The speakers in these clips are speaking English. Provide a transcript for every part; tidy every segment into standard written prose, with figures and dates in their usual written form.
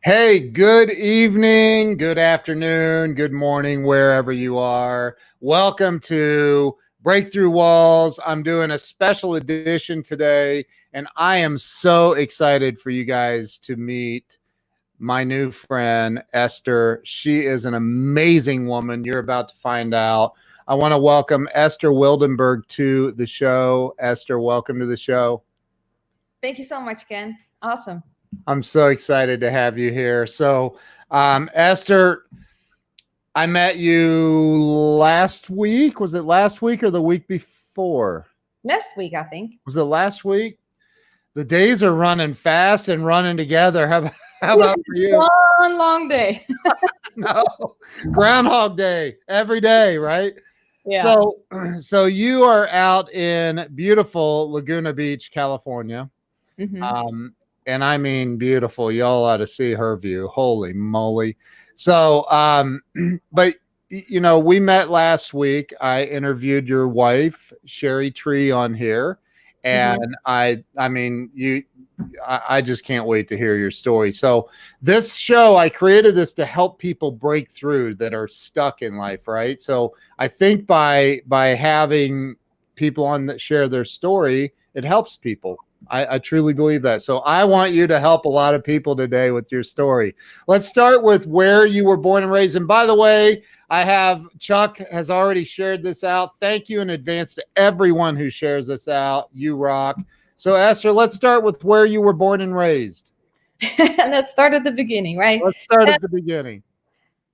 Hey, good evening, good afternoon, good morning, wherever you are. Welcome to Breakthrough Walls. I'm doing a special edition today, and I am so excited for you guys to meet my new friend, Esther. She is an amazing woman. You're about to find out. I want to welcome Esther Wildenberg to the show. Esther, welcome to the show. Thank you so much, Ken. Awesome. I'm so excited to have you here. So, Esther, I met you last week. Was it last week or the week before? Last week, I think. Was it last week? The days are running fast and running together. How about for you? One long day. No, Groundhog Day every day, right? Yeah. So you are out in beautiful Laguna Beach, California. Mhm. And I mean beautiful. Y'all ought to see her view. Holy moly. So, but you know, we met last week. I interviewed your wife, Sherry Tree, on here. And I mean, I just can't wait to hear your story. So this show, I created this to help people break through that are stuck in life, right? So I think by having people on that share their story, it helps people. I truly believe that. So I want you to help a lot of people today with your story. Let's start with where you were born and raised. And by the way, I have Chuck has already shared this out. Thank you in advance to everyone who shares this out. You rock. So Esther, let's start with where you were born and raised. Let's start at the beginning, right? Let's start at the beginning.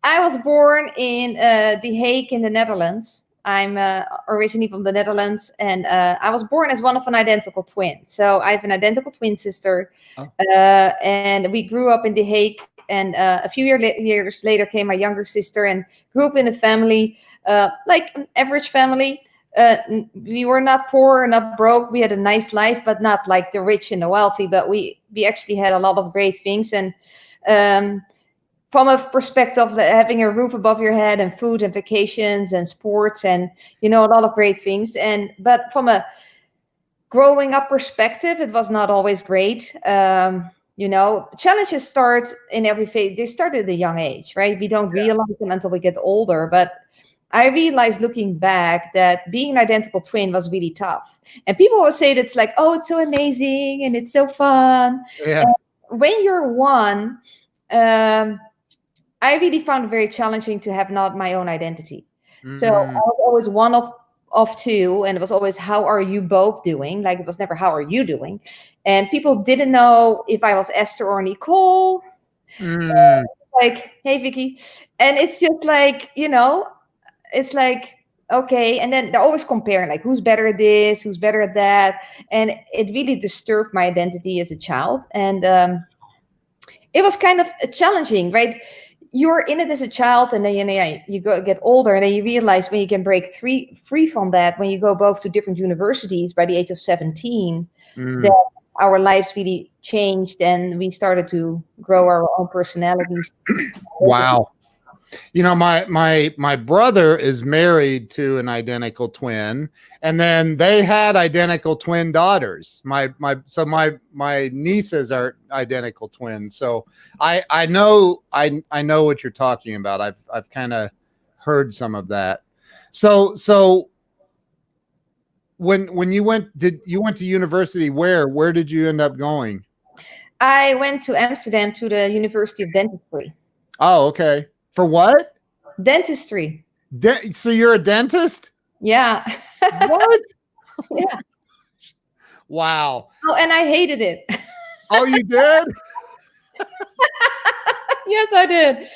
I was born in The Hague in the Netherlands. I'm originally from the Netherlands, and I was born as one of an identical twin. So I have an identical twin sister, and we grew up in The Hague. And a few years later came my younger sister, and grew up in a family, like an average family. We were not poor, not broke. We had a nice life, but not like the rich and the wealthy. But we actually had a lot of great things. And from a perspective of having a roof above your head and food and vacations and sports and, a lot of great things. But from a growing up perspective, it was not always great. Challenges start in every phase. They start at a young age, right? We don't realize them until we get older. But I realized looking back that being an identical twin was really tough. And people will say that it's like, oh, it's so amazing and it's so fun. Yeah. And when you're one, I really found it very challenging to have not my own identity. So I was always one of two, and it was always, how are you both doing? Like, it was never, how are you doing? And people didn't know if I was Esther or Nicole. Like, hey, Vicky. And it's just like, it's like, okay. And then they're always comparing, like, who's better at this, who's better at that. And it really disturbed my identity as a child. And it was kind of challenging, right? You're in it as a child, and then you get older, and then you realize when you can break free from that, when you go both to different universities by the age of 17, that our lives really changed, and we started to grow our own personalities. Wow. My brother is married to an identical twin, and then they had identical twin daughters. My nieces are identical twins. So I know what you're talking about. I've kind of heard some of that. So when you went to university, where did you end up going? I went to Amsterdam to the University of Dentistry. Oh, okay. For what? Dentistry. So you're a dentist? Yeah. What? Yeah. Wow. Oh, and I hated it. Oh, you did? Yes, I did.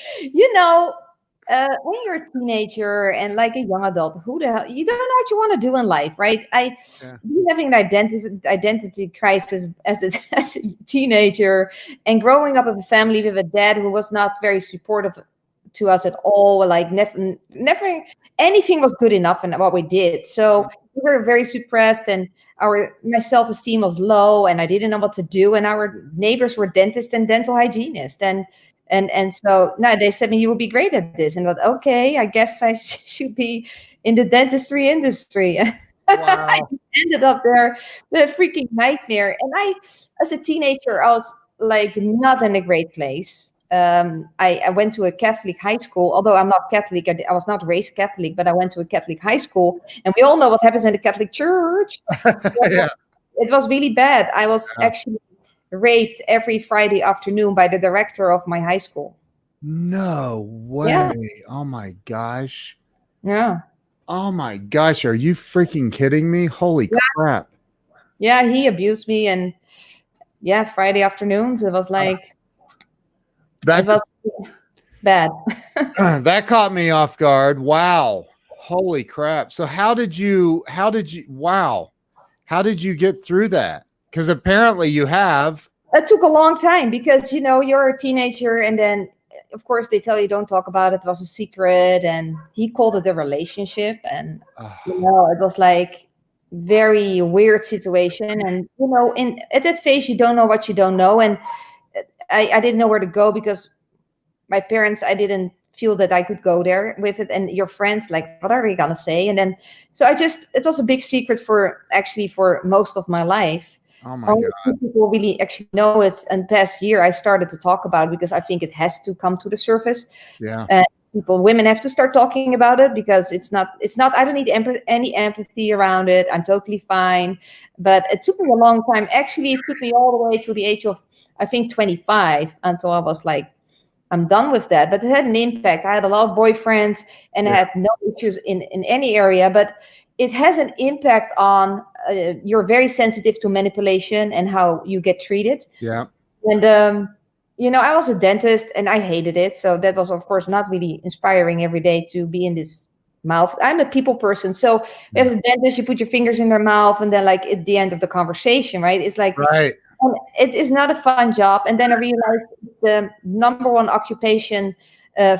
When you're a teenager and like a young adult, who the hell, you don't know what you want to do in life, right? Having an identity crisis as a teenager, and growing up with a family with a dad who was not very supportive to us at all. Like never anything was good enough in what we did. So we were very suppressed, and my self-esteem was low, and I didn't know what to do. And our neighbors were dentists and dental hygienists. And so now they said, you will be great at this. And I thought, okay, I guess I should be in the dentistry industry. Wow. I ended up there, the freaking nightmare. And as a teenager, I was like not in a great place. I went to a Catholic high school. Although I'm not Catholic, I was not raised Catholic, but I went to a Catholic high school, and we all know what happens in the Catholic Church. So Yeah. it was really bad. I was actually raped every Friday afternoon by the director of my high school. No Yeah, way. Oh my gosh. yeah, Oh my gosh. Are you freaking kidding me? Holy yeah, crap. yeah. He abused me, and yeah, Friday afternoons. It was like it That was bad. that caught me off guard. Wow. Holy crap. So wow. How did you get through that? Because apparently you have. It took a long time because you're a teenager, and then of course they tell you don't talk about it. It was a secret, and he called it a relationship, and it was like very weird situation. And in at that phase you don't know what you don't know, and I didn't know where to go because my parents, I didn't feel that I could go there with it, and your friends, like, what are they gonna say? And then so it was a big secret for most of my life. Oh my Only God. few people really actually know it. And past year I started to talk about it because I think it has to come to the surface. Yeah. Women have to start talking about it because it's not I don't need any empathy around it. I'm totally fine. But it took me a long time. Actually, it took me all the way to the age of, I think, 25, until I was like, I'm done with that. But it had an impact. I had a lot of boyfriends, and I had no issues in any area. But it has an impact on, you're very sensitive to manipulation and how you get treated. Yeah. And, I was a dentist and I hated it. So that was, of course, not really inspiring every day to be in this mouth. I'm a people person. So as a dentist, you put your fingers in their mouth, and then, like, at the end of the conversation, right? It's like, Right. it is not a fun job. And then I realized the number one occupation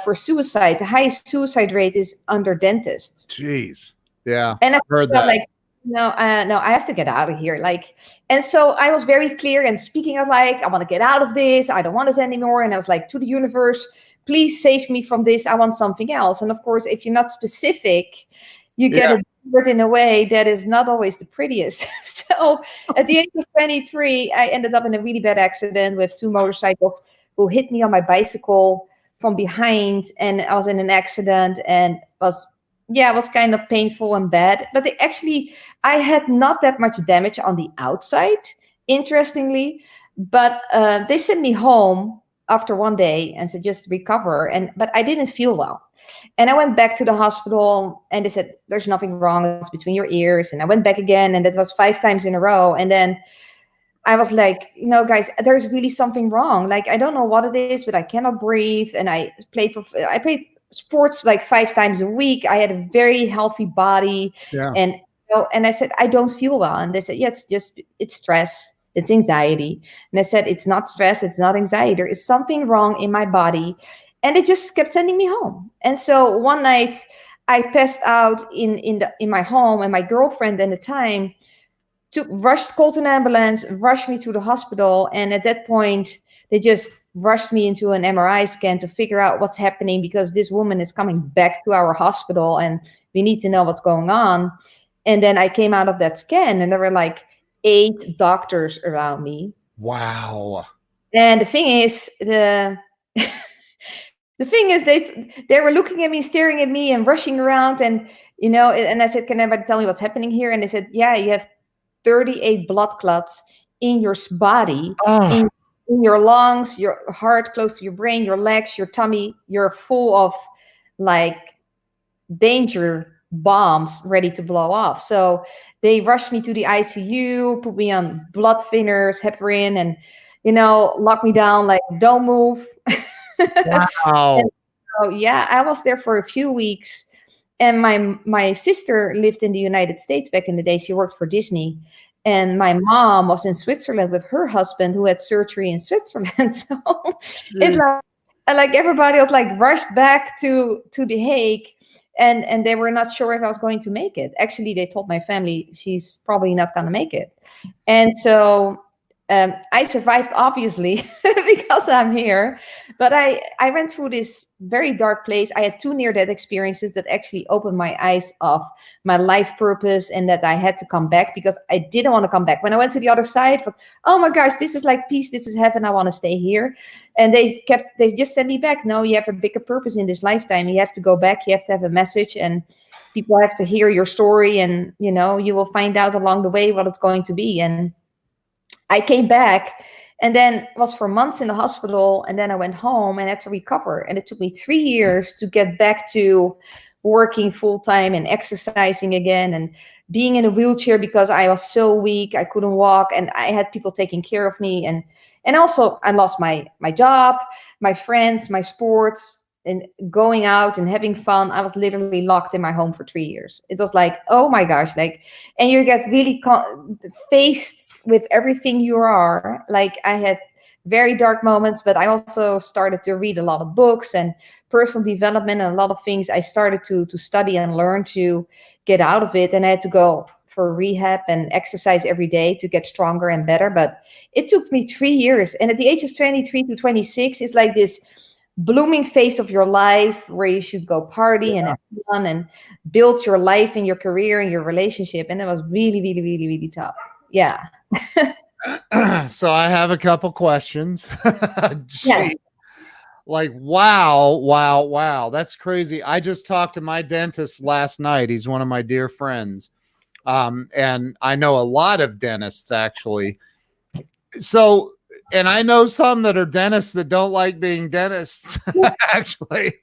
for suicide, the highest suicide rate, is under dentists. Jeez. Yeah. And I Heard felt that. like, no, I have to get out of here. Like, and so I was very clear and speaking of, like, I want to get out of this. I don't want this anymore. And I was like, to the universe, please save me from this. I want something else. And of course, if you're not specific, you get it in a way that is not always the prettiest. So at the age of 23, I ended up in a really bad accident with two motorcycles who hit me on my bicycle from behind. And I was in an accident, and it was kind of painful and bad. But I had not that much damage on the outside, interestingly. But they sent me home after one day and said, just recover. But I didn't feel well. And I went back to the hospital, and they said, there's nothing wrong. It's between your ears. And I went back again, and that was 5 times in a row. And then I was like, guys, there's really something wrong. Like, I don't know what it is, but I cannot breathe. And I played sports like 5 times a week. I had a very healthy body. Yeah. And I said, I don't feel well. And they said, yeah, it's stress. It's anxiety. And I said, it's not stress. It's not anxiety. There is something wrong in my body. And they just kept sending me home. And so one night I passed out in my home, and my girlfriend at the time called an ambulance, rushed me to the hospital. And at that point, they just rushed me into an MRI scan to figure out what's happening, because this woman is coming back to our hospital and we need to know what's going on. And then I came out of that scan, and there were like 8 doctors around me. Wow. And the thing is, they were looking at me, staring at me, and rushing around. And, and I said, can anybody tell me what's happening here? And they said, yeah, you have 38 blood clots in your body, in your lungs, your heart close to your brain, your legs, your tummy. You're full of, like, danger bombs ready to blow off. So they rushed me to the ICU, put me on blood thinners, heparin, and, locked me down, like, don't move. Wow. So, yeah, I was there for a few weeks. And my sister lived in the United States back in the day. She worked for Disney. And my mom was in Switzerland with her husband, who had surgery in Switzerland. So it like everybody was like rushed back to The Hague. And they were not sure if I was going to make it. Actually, they told my family she's probably not going to make it. And so I survived, obviously, because I'm here. But I went through this very dark place. I had two near-death experiences that actually opened my eyes of my life purpose, and that I had to come back because I didn't want to come back. When I went to the other side, for, oh my gosh, this is like peace, this is heaven, I want to stay here. And they just sent me back. No, you have a bigger purpose in this lifetime. You have to go back. You have to have a message, and people have to hear your story, and you will find out along the way what it's going to be. And I came back and then was for months in the hospital, and then I went home and had to recover. And it took me 3 years to get back to working full time and exercising again and being in a wheelchair because I was so weak. I couldn't walk, and I had people taking care of me. And also I lost my job, my friends, my sports, and going out and having fun. I was literally locked in my home for 3 years. It was like, oh my gosh, and you get really faced with everything you are. Like, I had very dark moments, but I also started to read a lot of books and personal development, and a lot of things I started to study and learn to get out of it. And I had to go for rehab and exercise every day to get stronger and better. But it took me 3 years. And at the age of 23 to 26, it's like this blooming phase of your life where you should go party and have fun and build your life and your career and your relationship. And it was really, really, really, really tough. Yeah. So I have a couple questions. Yeah. Like, wow. That's crazy. I just talked to my dentist last night. He's one of my dear friends. And I know a lot of dentists, actually. So, and I know some that are dentists that don't like being dentists, actually.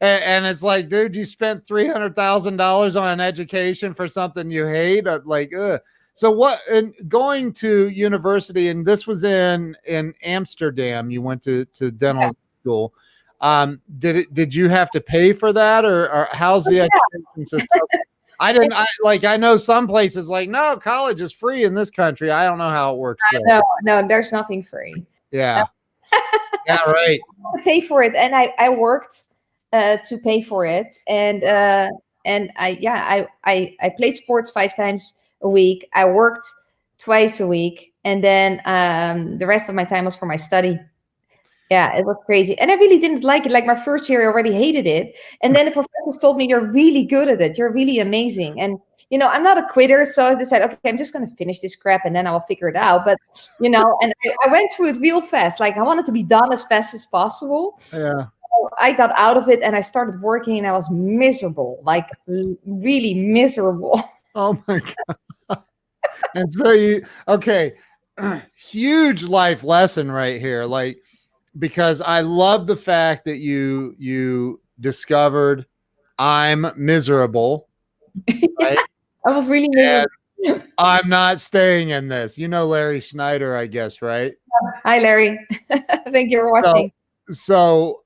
And it's like, dude, you spent $300,000 on an education for something you hate. Like, ugh. So what, and going to university, and this was in Amsterdam, you went to dental school. Did you have to pay for that, or how's the education system? I know some places like, no, college is free in this country. I don't know how it works. No, there's nothing free. Yeah. Yeah, right. I pay for it, and I worked to pay for it, and I played sports 5 times a week. I worked twice a week, and then the rest of my time was for my study. Yeah, it was crazy. And I really didn't like it. Like, my first year, I already hated it. And then the professors told me, you're really good at it. You're really amazing. And, I'm not a quitter. So I decided, okay, I'm just going to finish this crap and then I will figure it out. But, and I went through it real fast. Like, I wanted to be done as fast as possible. Yeah. So I got out of it and I started working, and I was miserable, like really miserable. Oh my God. And so okay, huge life lesson right here. Like, because I love the fact that you discovered I'm miserable. Right? I was really miserable. I'm not staying in this. Larry Schneider, I guess, right? Hi, Larry. Thank you for watching. So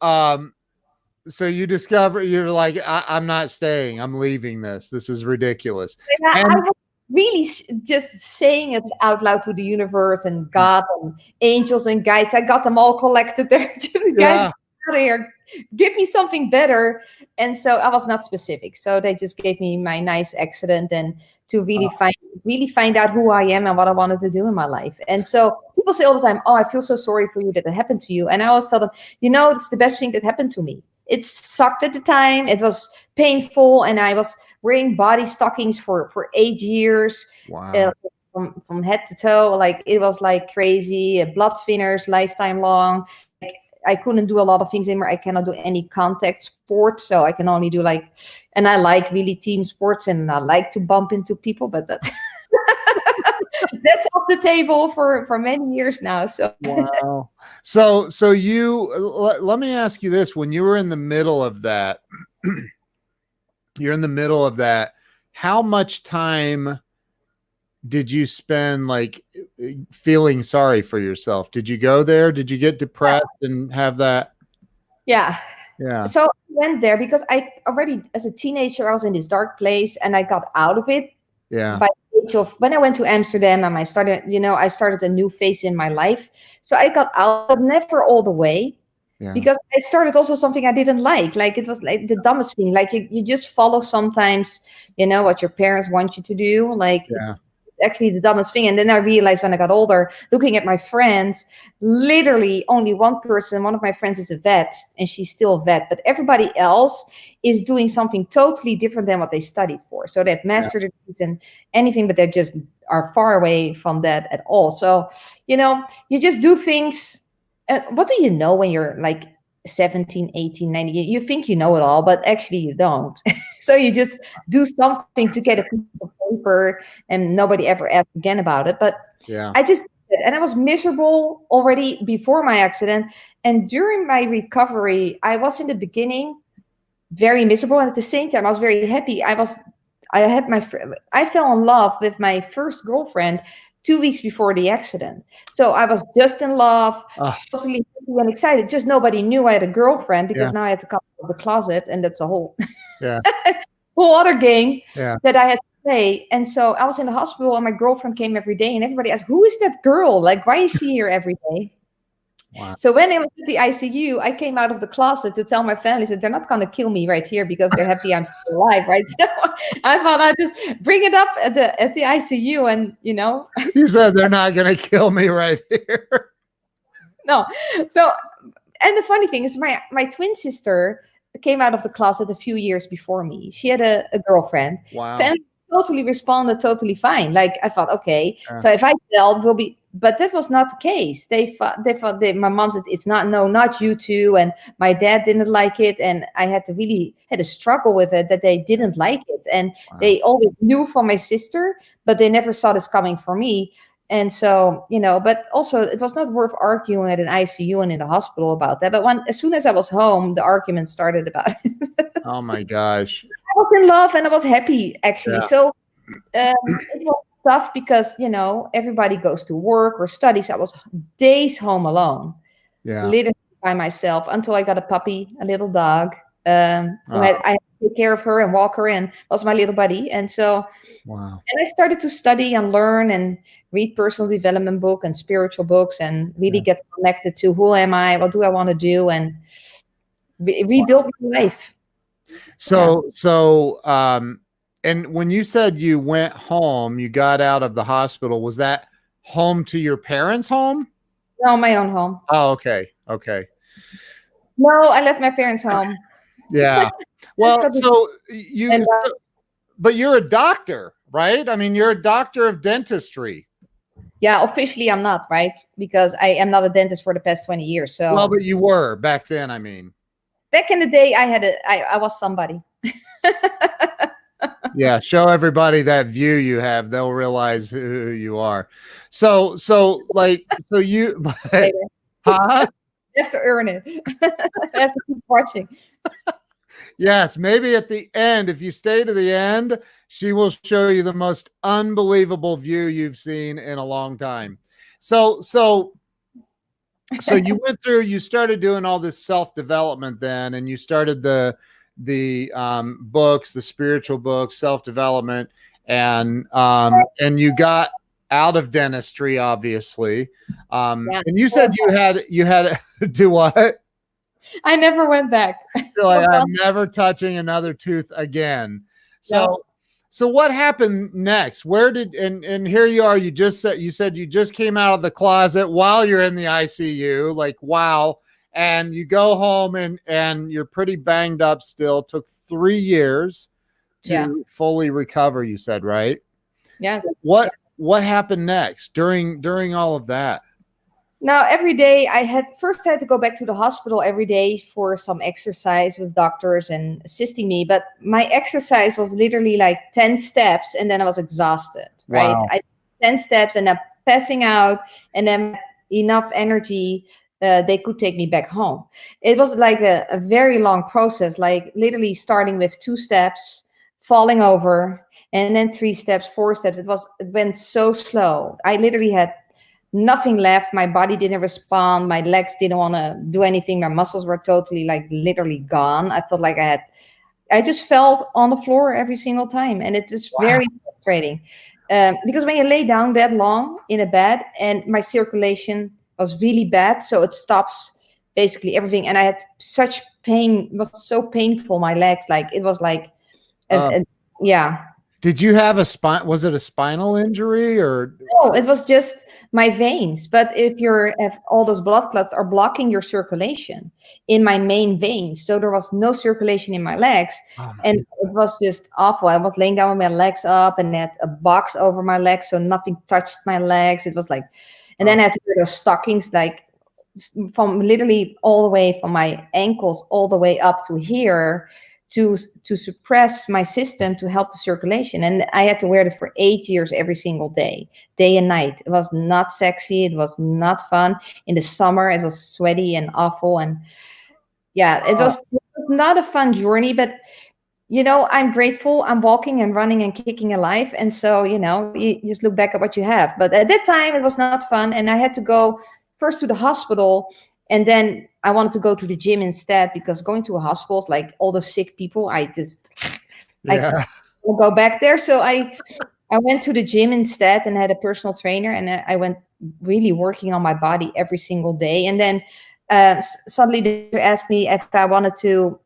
you discover, you're like, I'm not staying. I'm leaving this. This is ridiculous. I was really just saying it out loud to the universe and God and angels and guides. I got them all collected there. Guys, get out of here. Give me something better. And so I was not specific. So they just gave me my nice accident, and to really find out who I am and what I wanted to do in my life. And so people say all the time, oh, I feel so sorry for you that it happened to you. And I always tell them, it's the best thing that happened to me. It sucked at the time. It was painful. And I was wearing body stockings for 8 years. Wow. From head to toe. Like, it was like crazy. Blood thinners, lifetime long. Like, I couldn't do a lot of things anymore. I cannot do any contact sports. So I can only do and I like really team sports, and I like to bump into people, but that's that's off the table for many years now. So wow. So you, let me ask you this: when you were in the middle of that, how much time did you spend feeling sorry for yourself? Did you go there? Did you get depressed and have that? Yeah. So I went there because I already, as a teenager, I was in this dark place, and I got out of it. Yeah. By the age of, when I went to Amsterdam, and I started a new phase in my life. So I got out, but never all the way. Yeah. Because I started also something I didn't like. Like, it was like the dumbest thing. Like, you just follow sometimes, what your parents want you to do. Like, actually the dumbest thing. And then I realized when I got older, looking at my friends, literally only one of my friends is a vet, and she's still a vet, but everybody else is doing something totally different than what they studied for. So they've mastered degrees and anything, but they just are far away from that at all. So, you just do things. What do you know when you're like 17, 18, 19? You think you know it all, but actually you don't. So you just do something to get a piece of paper, and nobody ever asked again about it. But I just did it. And I was miserable already before my accident. And during my recovery, I was in the beginning very miserable. And at the same time, I was very happy. I fell in love with my first girlfriend 2 weeks before the accident. So I was just in love, totally happy and excited. Just nobody knew I had a girlfriend, because now I had to come out of the closet, and that's a whole whole other game that I had to play. And so I was in the hospital, and my girlfriend came every day, and everybody asked, "Who is that girl? Like, why is she here every day?" Wow. So when I was at the ICU, I came out of the closet to tell my family that they're not going to kill me right here, because they're happy I'm still alive, right? So I thought I'd just bring it up at the ICU, and You said they're not going to kill me right here. No. So, and the funny thing is, my twin sister came out of the closet a few years before me. She had a girlfriend. Wow. Family totally responded totally fine. Like, I thought, okay, so if I tell, it will be. But that was not the case. They thought my mom said, it's not you two. And my dad didn't like it. And I had to struggle with it, that they didn't like it. And they always knew for my sister, but they never saw this coming for me. And so, but also it was not worth arguing at an ICU and in the hospital about that. But as soon as I was home, the argument started about it. Oh my gosh. I was in love and I was happy, actually. Yeah. So it was tough because, everybody goes to work or studies. I was days home alone, literally by myself, until I got a puppy, a little dog. I had to take care of her and walk her in. Was my little buddy. And so, and I started to study and learn and read personal development books and spiritual books, and really get connected to who am I, what do I want to do, and rebuild my life. So, and when you said you went home, you got out of the hospital, was that home to your parents' home? No, my own home. Oh, okay. Okay. No, I left my parents' home. Yeah. Well, so but you're a doctor, right? I mean, you're a doctor of dentistry. Yeah, officially I'm not, right? Because I am not a dentist for the past 20 years. So. Well, but you were back then, I mean. Back in the day, I was somebody. Yeah, show everybody that view you have. They'll realize who you are. So you, like, huh? You have to earn it. I have to keep watching. Yes, maybe at the end, if you stay to the end, she will show you the most unbelievable view you've seen in a long time. So you went through, you started doing all this self-development then, and you started the books, the spiritual books, self-development, and you got out of dentistry, obviously. And you said you had do what? I never went back. Like, I'm never touching another tooth again. So what happened next? Where did, and here you are, you said you just came out of the closet while you're in the ICU, like, wow. And you go home and you're pretty banged up still. Took 3 years to fully recover, you said, right? Yes. What happened next during all of that? Now, every day I had to go back to the hospital every day for some exercise with doctors and assisting me. But my exercise was literally like 10 steps, and then I was exhausted, right? Wow. 10 steps and I'm passing out, and then enough energy, they could take me back home. It was like a very long process, like literally starting with 2 steps, falling over, and then 3 steps, 4 steps. It went so slow. I literally had nothing left. My body didn't respond. My legs didn't want to do anything. My muscles were totally, like, literally gone. I felt like I just fell on the floor every single time. And it was very frustrating. Because when you lay down that long in a bed, and my circulation was really bad, so it stops basically everything. And I had such pain. It was so painful, my legs. Like, it was like, yeah. Did you have a spine? Was it a spinal injury or? No, it was just my veins. But if all those blood clots are blocking your circulation in my main veins, so there was no circulation in my legs, Oh my and it was just awful. I was laying down with my legs up, and had a box over my legs, so nothing touched my legs. It was like, and then I had to wear those stockings, like from literally all the way from my ankles all the way up to here, to suppress my system to help the circulation. And I had to wear this for 8 years, every single day and night. It was not sexy. It was not fun. In the summer, it was sweaty and awful. And yeah, it was not a fun journey, but I'm grateful. I'm walking and running and kicking alive. And so, you just look back at what you have. But at that time, it was not fun. And I had to go first to the hospital, and then I wanted to go to the gym instead, because going to a hospital is like all the sick people. I will go back there. So I went to the gym instead and had a personal trainer, and I went really working on my body every single day. And then suddenly they asked me if I wanted to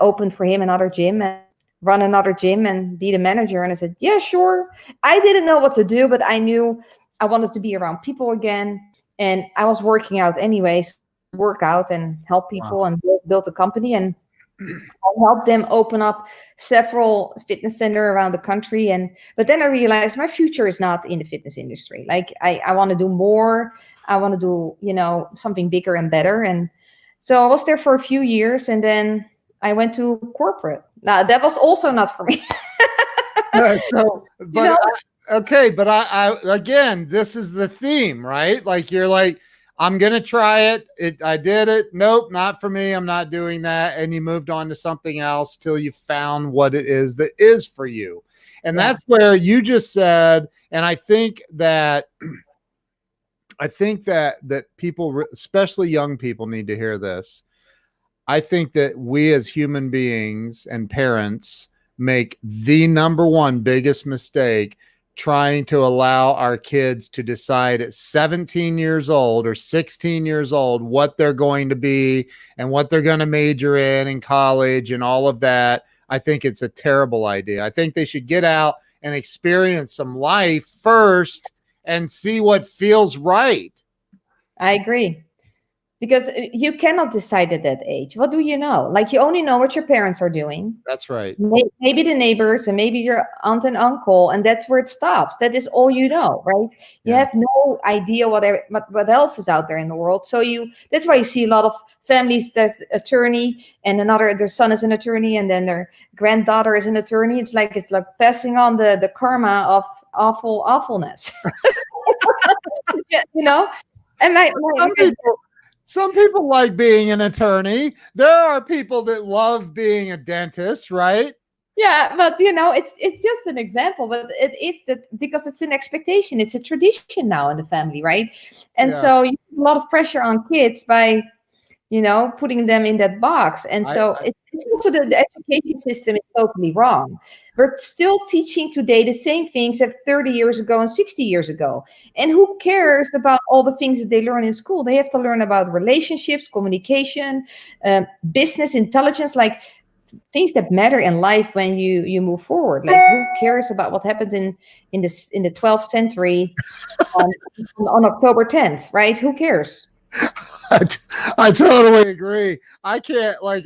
open for him another gym and run another gym and be the manager. And I said, yeah, sure. I didn't know what to do, but I knew I wanted to be around people again. And I was working out anyways, work out and help people and build a company. And I helped them open up several fitness centers around the country. But then I realized my future is not in the fitness industry. Like I want to do more. I want to do, something bigger and better. And so I was there for a few years, and then I went to corporate. Now that was also not for me. Okay, but I again, this is the theme, right? Like you're like, I'm gonna try it. I did it. Nope, not for me. I'm not doing that. And you moved on to something else till you found what it is that is for you. And that's where you just said, and I think that people, especially young people, need to hear this. I think that we as human beings and parents make the number one biggest mistake trying to allow our kids to decide at 17 years old or 16 years old what they're going to be and what they're going to major in college and all of that. I think it's a terrible idea. I think they should get out and experience some life first and see what feels right. I agree. Because you cannot decide at that age. What do you know? Like, you only know what your parents are doing. That's right. Maybe the neighbors and maybe your aunt and uncle, and that's where it stops. That is all you know, right? You have no idea what else is out there in the world. So that's why you see a lot of families that's attorney, and their son is an attorney, and then their granddaughter is an attorney. It's like passing on the karma of awfulness. And some people like being an attorney. There are people that love being a dentist, right? Yeah, but it's just an example, but it is that because it's an expectation, it's a tradition now in the family, right? And so you put a lot of pressure on kids by, putting them in that box. And so it's also the education system is totally wrong. We're still teaching today the same things as 30 years ago and 60 years ago. And who cares about all the things that they learn in school? They have to learn about relationships, communication, business intelligence, like things that matter in life when you move forward. Like, who cares about what happened in the 12th century on October 10th, right? Who cares? I totally agree. I can't I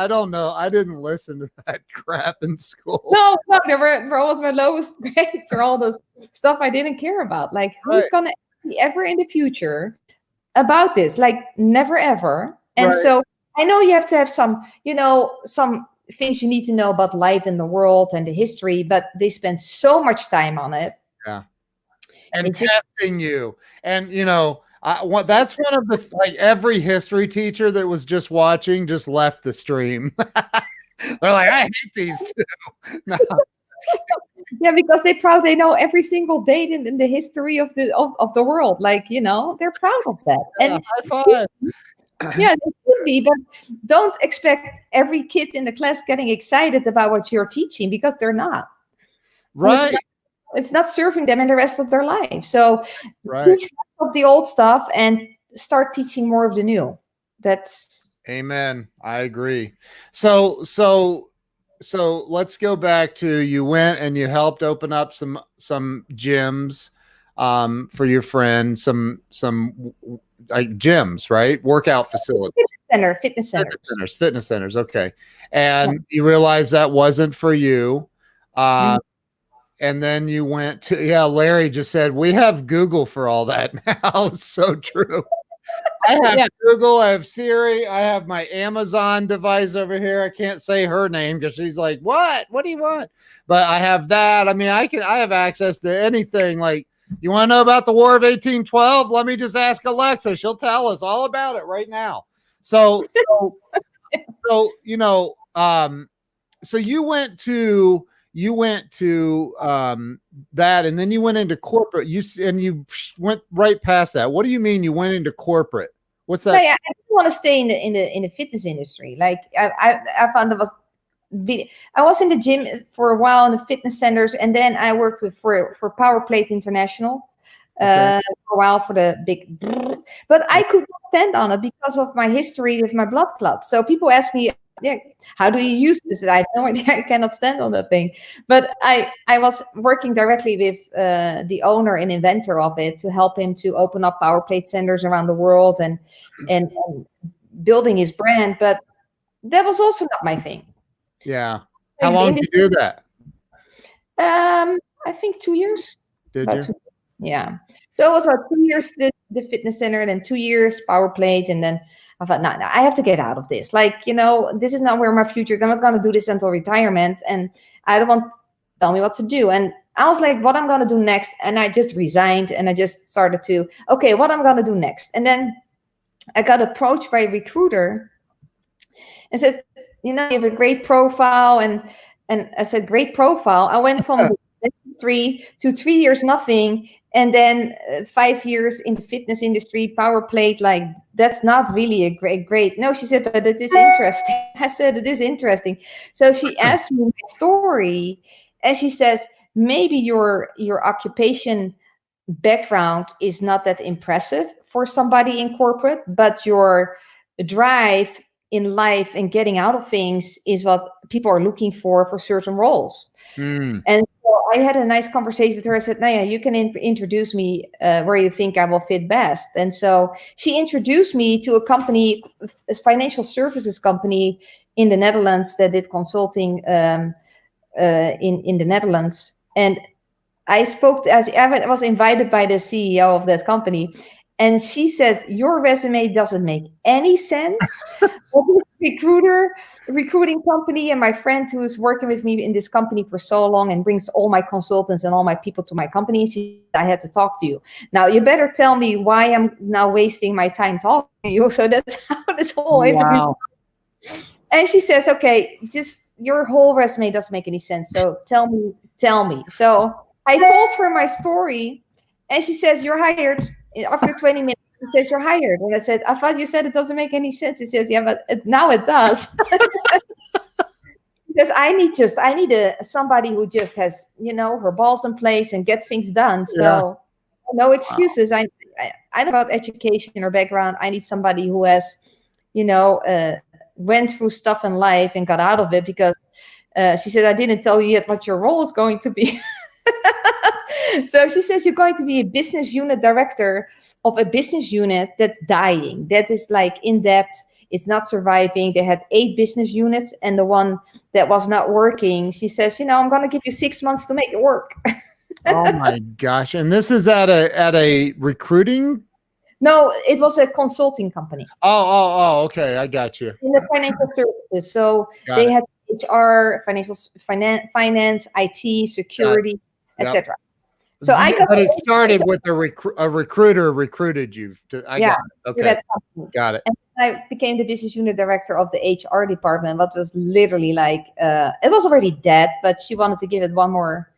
don't know. I didn't listen to that crap in school. No, they were always my lowest grades or all this stuff I didn't care about. Like, who's gonna be ever in the future about this? Like, never ever. And so I know you have to have some things you need to know about life in the world and the history, but they spend so much time on it. Yeah. And testing you. And that's one of the every history teacher that was just watching just left the stream. They're like, I hate these two. No. Yeah, because they know every single date in the history of the world. Like, they're proud of that. And high five. Yeah, it could be, but don't expect every kid in the class getting excited about what you're teaching, because they're not. Right. It's not serving them in the rest of their life. So teach of the old stuff and start teaching more of the new. That's amen. I agree. So so let's go back to, you went and you helped open up some gyms for your friend, some like gyms, right? Workout facilities. Fitness centers. Fitness centers. Okay. Yeah. And you realized that wasn't for you. Mhm. And then you went to, yeah, Larry just said, we have Google for all that now. It's so true. I have Yeah. Google, I have Siri, I have my Amazon device over here. I can't say her name because she's like, what? What do you want? But I have that. I mean, I have access to anything. Like, you want to know about the War of 1812? Let me just ask Alexa. She'll tell us all about it right now. So so you went to that, and then you went into corporate. You went right past that. What do you mean you went into corporate? What's No, that? yeah, I didn't want to stay in the fitness industry. Like I found that was I was in the gym for a while in the fitness centers, and then I worked for Power Plate International Okay. for a while for the big, but I could not stand on it because of my history with my blood clots. So people ask me, yeah, how do you use this? And I had no idea. I cannot stand on that thing. But I was working directly with the owner and inventor of it to help him to open up Power Plate centers around the world and building his brand. But that was also not my thing. Yeah. How long did you do that? I think 2 years. Did About you? 2 years. Yeah. So it was about 2 years the fitness center, and then 2 years Power Plate, and then I thought, no, I have to get out of this. Like, this is not where my future is. I'm not going to do this until retirement, and I don't want to tell me what to do. And I was like, what I'm going to do next? And I just resigned, and I just started to, okay, what I'm going to do next? And then I got approached by a recruiter and said, you have a great profile. And I said, great profile. I went from the industry to 3 years nothing, and then 5 years in the fitness industry, Power Plate. Like, that's not really a great. No, she said, but it is interesting. I said, it is interesting. So she asked me my story, and she says, maybe your occupation background is not that impressive for somebody in corporate, but your drive in life and getting out of things is what people are looking for certain roles. Mm. And so I had a nice conversation with her. I said, Naya, you can introduce me where you think I will fit best. And so she introduced me to a company, a financial services company in the Netherlands that did consulting in the Netherlands. And I I was invited by the CEO of that company, and she said, your resume doesn't make any sense. Recruiting company, and my friend who is working with me in this company for so long and brings all my consultants and all my people to my company, she said, I had to talk to you. Now, you better tell me why I'm now wasting my time talking to you. So that's how this whole interview. And she says, okay, just your whole resume doesn't make any sense. So tell me. So I told her my story, and she says, you're hired. After 20 minutes, she says, you're hired. And I said, I thought you said it doesn't make any sense. She says, yeah, but now it does. Because I need somebody who just has, her balls in place and get things done. So no excuses. Wow. I don't know about education or background. I need somebody who has, went through stuff in life and got out of it, because she said, I didn't tell you yet what your role is going to be. So she says, you're going to be a business unit director of a business unit that's dying. That is like in depth. It's not surviving. They had 8 business units, and the one that was not working, she says, I'm going to give you 6 months to make it work. Oh my gosh. And this is at a recruiting? No, it was a consulting company. Oh, okay. I got you. In the financial services. So they had HR, finance, IT, security, etc. So but it started with a recruiter recruited you. I got it. Okay. Got it. And I became the business unit director of the HR department, what was literally like, it was already dead, but she wanted to give it one more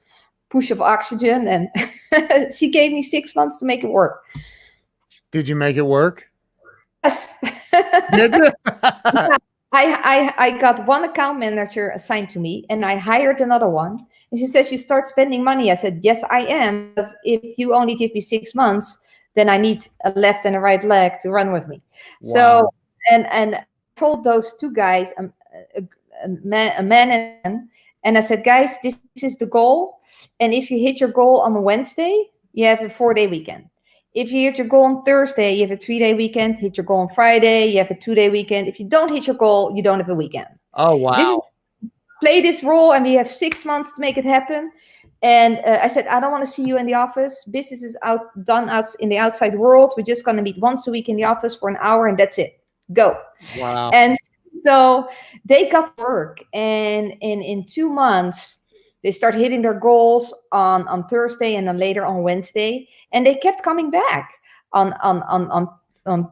push of oxygen, and she gave me 6 months to make it work. Did you make it work? Yes. Did you? I got one account manager assigned to me, and I hired another one. And she says, you start spending money. I said, yes, I am. Because if you only give me 6 months, then I need a left and a right leg to run with me. Wow. So, and I told those 2 guys, a man and I said, guys, this is the goal. And if you hit your goal on Wednesday, you have a 4-day weekend. If you hit your goal on Thursday, you have a 3-day weekend. Hit your goal on Friday, you have a 2-day weekend. If you don't hit your goal, you don't have a weekend. Oh, wow. This is play this role, and we have 6 months to make it happen. And I said, I don't want to see you in the office. Business is done out in the outside world. We're just going to meet once a week in the office for an hour, and that's it. Go. Wow. And so they got work, and in 2 months, they start hitting their goals on Thursday and then later on Wednesday, and they kept coming back on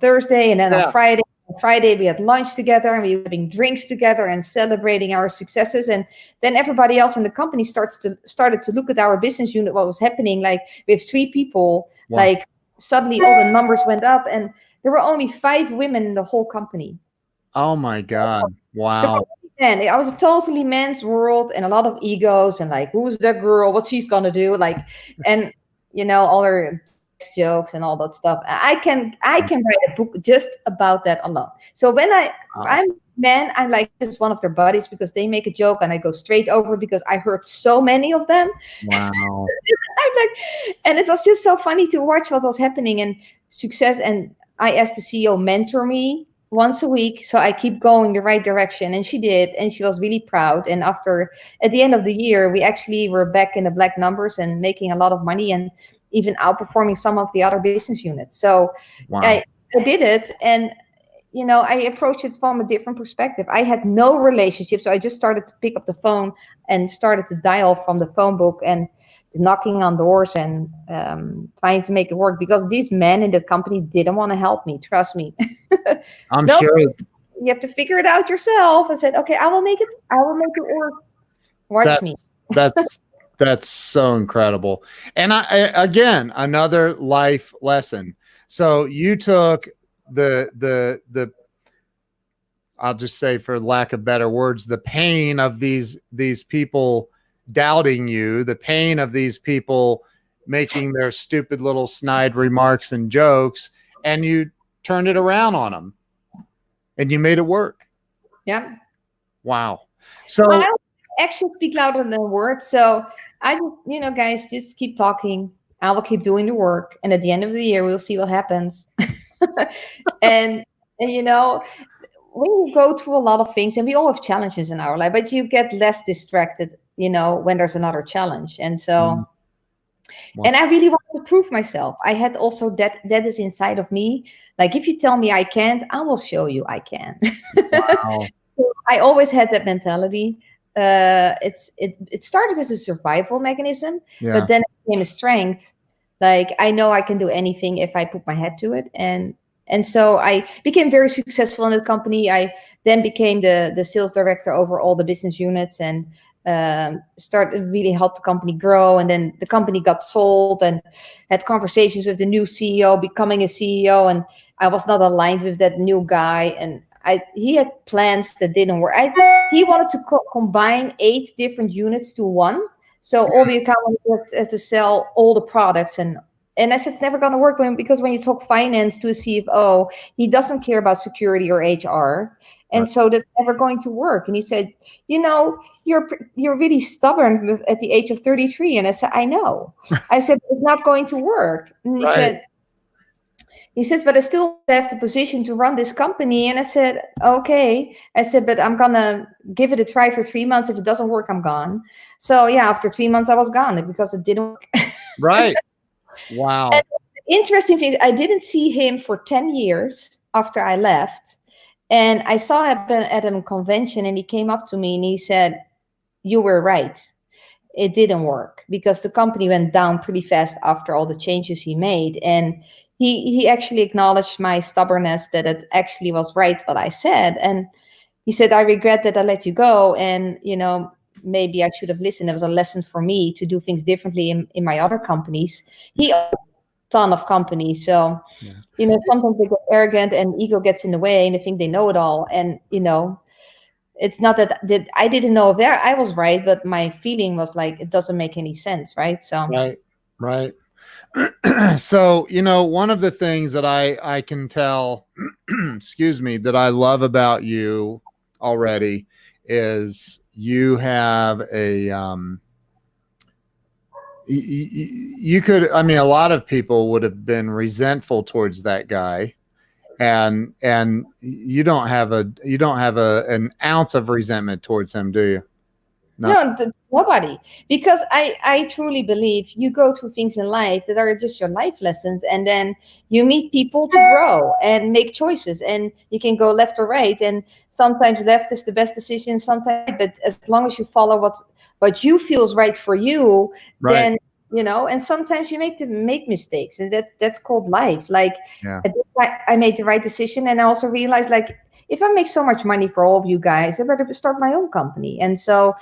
Thursday and then on Friday. On Friday, we had lunch together and we were having drinks together and celebrating our successes. And then everybody else in the company started to look at our business unit, what was happening. Like we have 3 people, like suddenly all the numbers went up, and there were only 5 women in the whole company. Oh my God. Wow. And I was a totally men's world and a lot of egos and like, who's that girl? What she's gonna do? Like, and all her jokes and all that stuff. I can write a book just about that alone. So when I'm men, I'm like just one of their buddies because they make a joke and I go straight over because I heard so many of them. Wow. I'm like, and it was just so funny to watch what was happening and success. And I asked the CEO mentor me once a week, so I keep going the right direction, and she did, and she was really proud. And at the end of the year, we actually were back in the black numbers and making a lot of money and even outperforming some of the other business units. So wow. I did it, and I approached it from a different perspective. I had no relationship, so I just started to pick up the phone and started to dial from the phone book and knocking on doors and trying to make it work, because these men in the company didn't want to help me. Trust me. I'm sure you have to figure it out yourself. I said, okay, I will make it work. Watch me. That's so incredible. And I again, another life lesson. So you took the I'll just say, for lack of better words, the pain of these people doubting you, the pain of these people making their stupid little snide remarks and jokes, and you turned it around on them and you made it work. Yeah. Wow. So actions speak louder than words. So I just, guys, just keep talking. I will keep doing the work. And at the end of the year, we'll see what happens. and when you go through a lot of things, and we all have challenges in our life, but you get less distracted, when there's another challenge. And so, wow. And I really wanted to prove myself. I had also that is inside of me. Like, if you tell me I can't, I will show you I can. Wow. So I always had that mentality. It started as a survival mechanism, but then it became a strength. Like, I know I can do anything if I put my head to it. And so I became very successful in the company. I then became the sales director over all the business units and really helped the company grow. And then the company got sold, and had conversations with the new CEO, becoming a CEO. And I was not aligned with that new guy. And he had plans that didn't work. He wanted to combine 8 different units to one. So all the accountants had to sell all the products. And I said, it's never going to work, because when you talk finance to a CFO, he doesn't care about security or HR. And so that's never going to work. And he said, you're really stubborn at the age of 33. And I said, I know. I said, it's not going to work. And he says, but I still have the position to run this company. And I said, okay. I said, but I'm going to give it a try for 3 months. If it doesn't work, I'm gone. So after 3 months, I was gone because it didn't work. Right. Wow. And the interesting thing is, I didn't see him for 10 years after I left. And I saw him at a convention, and he came up to me and he said, you were right. It didn't work, because the company went down pretty fast after all the changes he made. And he actually acknowledged my stubbornness, that it actually was right what I said. And he said, I regret that I let you go. And, maybe I should have listened. It was a lesson for me to do things differently in my other companies. He owned a ton of companies. So, sometimes they get arrogant and ego gets in the way, and they think they know it all. And, it's not that I didn't know if I was right, but my feeling was like, it doesn't make any sense. Right. So, right. So, one of the things that I can tell, excuse me, that I love about you already is you have a you could, I mean, a lot of people would have been resentful towards that guy, and you don't have an ounce of resentment towards him, do you? No, nobody. Because I truly believe you go through things in life that are just your life lessons, and then you meet people to grow and make choices, and you can go left or right. And sometimes left is the best decision, sometimes, but as long as you follow what you feel is right for you, Right. then and sometimes you make mistakes, and that's called life. Like Yeah. I made the right decision, and I also realized, like, if I make so much money for all of you guys, I better start my own company. And so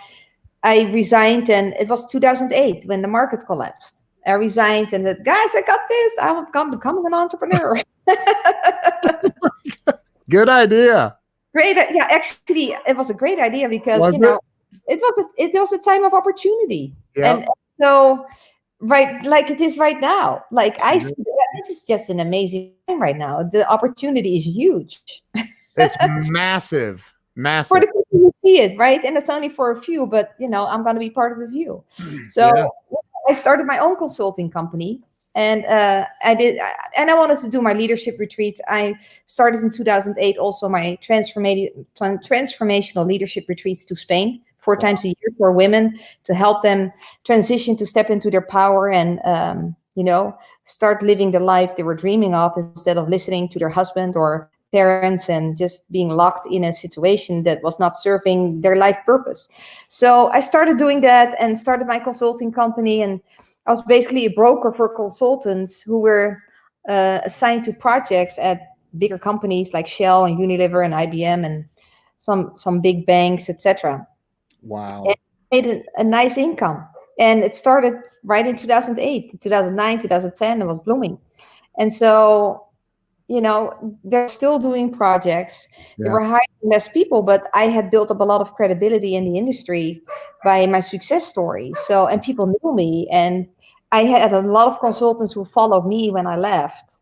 I resigned, and it was 2008 when the market collapsed. I resigned and said, guys, I got this. I'm becoming an entrepreneur. Good idea. Great. Yeah, actually, it was a great idea because, Was it was a time of opportunity. Yep. And so, right, like it is right now. Like Mhm. this is just an amazing time right now. The opportunity is huge. It's massive. For Massive. the people who see it, right? And it's only for a few, but I'm going to be part of the few. So Yeah. I started my own consulting company, and I wanted to do my leadership retreats. I started in 2008 also my transformational leadership retreats to Spain 4 times a year for women, to help them transition, to step into their power, and start living the life they were dreaming of, instead of listening to their husband or parents and just being locked in a situation that was not serving their life purpose. So I started doing that and started my consulting company, and I was basically a broker for consultants who were assigned to projects at bigger companies like Shell and Unilever and IBM and some big banks, etc. Wow. It made a nice income, and it started right in 2008, 2009, 2010. It was blooming, and so they're still doing projects. They Yeah. were hiring less people, but I had built up a lot of credibility in the industry by my success story. So, and people knew me, and I had a lot of consultants who followed me when I left.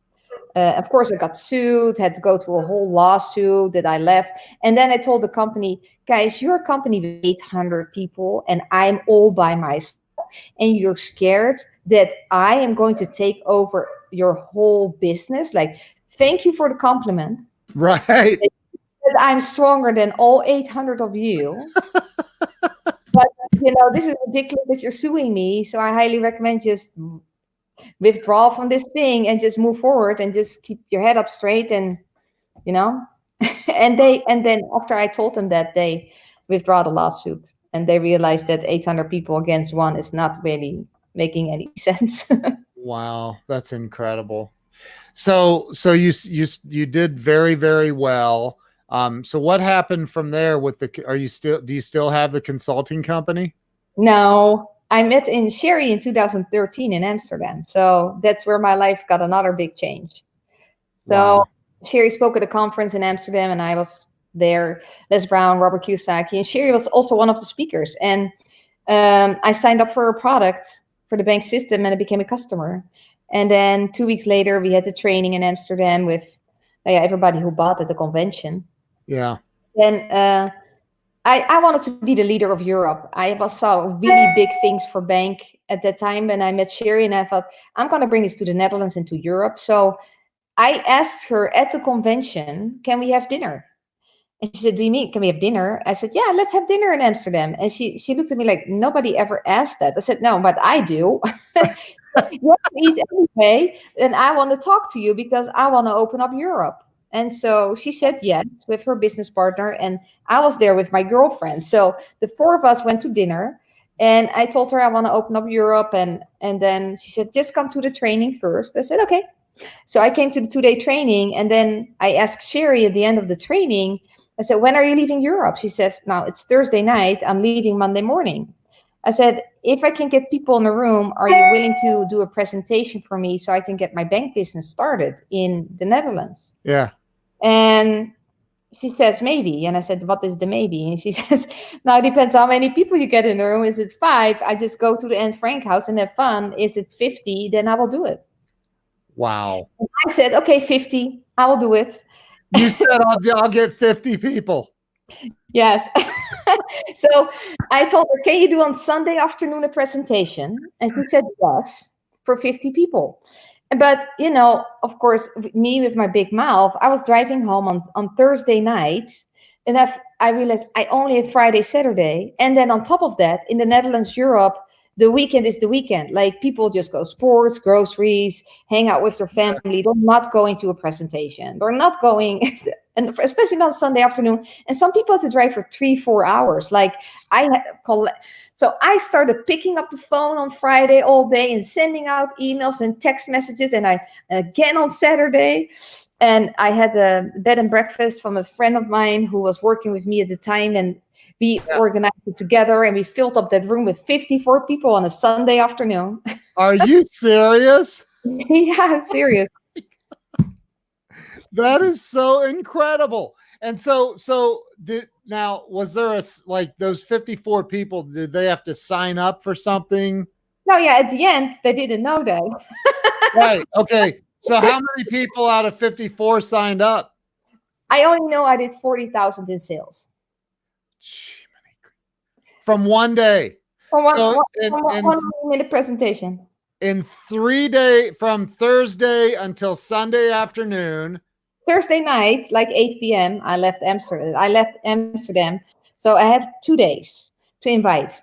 Of course, I got sued, had to go through a whole lawsuit that I left. And then I told the company, guys, you're a company with 800 people, and I'm all by myself. And you're scared that I am going to take over your whole business. Like, thank you for the compliment. Right. That I'm stronger than all 800 of you. But, this is ridiculous that you're suing me. So I highly recommend just withdraw from this thing and just move forward and just keep your head up straight. And, and then after I told them that, they withdraw the lawsuit, and they realized that 800 people against one is not really making any sense. Wow, that's incredible. So you did very, very well. So what happened from there with do you still have the consulting company? No, I met Sherry in 2013 in Amsterdam. So that's where my life got another big change. So Wow. Sherry spoke at a conference in Amsterdam, and I was there. Les Brown, Robert Kiyosaki, and Sherry was also one of the speakers. And I signed up for a product for the bank system, and I became a customer. And then 2 weeks later, we had a training in Amsterdam with everybody who bought at the convention. Yeah. And I wanted to be the leader of Europe. I saw really big things for bank at that time. And I met Sherry, and I thought, I'm going to bring this to the Netherlands and to Europe. So I asked her at the convention, can we have dinner? And she said, do you mean, can we have dinner? I said, yeah, let's have dinner in Amsterdam. And she looked at me like, nobody ever asked that. I said, no, but I do. You have to eat anyway. And I want to talk to you because I want to open up Europe. And so she said yes with her business partner. And I was there with my girlfriend. So the four of us went to dinner. And I told her I want to open up Europe. And then she said, just come to the training first. I said, okay. So I came to the 2-day training. And then I asked Sherry at the end of the training, I said, when are you leaving Europe? She says, now it's Thursday night. I'm leaving Monday morning. I said, if I can get people in the room, are you willing to do a presentation for me so I can get my bank business started in the Netherlands? Yeah. And she says, maybe. And I said, what is the maybe? And she says, now it depends how many people you get in the room. Is it 5? I just go to the Anne Frank house and have fun. Is it 50? Then I will do it. Wow. And I said, okay, 50. I will do it. You said I'll get 50 people. Yes. So I told her, can you do on Sunday afternoon a presentation? And she said yes, for 50 people. But, of course, me with my big mouth, I was driving home on Thursday night. And I realized I only have Friday, Saturday. And then on top of that, in the Netherlands, Europe, the weekend is the weekend. Like people just go sports, groceries, hang out with their family. They're not going to a presentation. They're not going, and especially not Sunday afternoon. And some people have to drive for 3-4 hours. Like so I started picking up the phone on Friday all day and sending out emails and text messages. And again on Saturday. And I had a bed and breakfast from a friend of mine who was working with me at the time. And we organized it together and we filled up that room with 54 people on a Sunday afternoon. Are you serious? Yeah, I'm serious. That is so incredible. And so was there like those 54 people, did they have to sign up for something? No, yeah, at the end, they didn't know that. Right. Okay. So how many people out of 54 signed up? I only know I did 40,000 in sales. From one day. From one minute presentation. In 3 days, from Thursday until Sunday afternoon. Thursday night, like 8 p.m., I left Amsterdam. So I had 2 days to invite.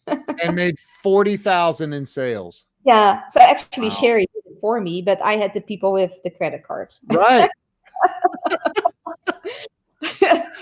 And made 40,000 in sales. Yeah. So actually, Sherry did it for me, but I had the people with the credit cards. Right.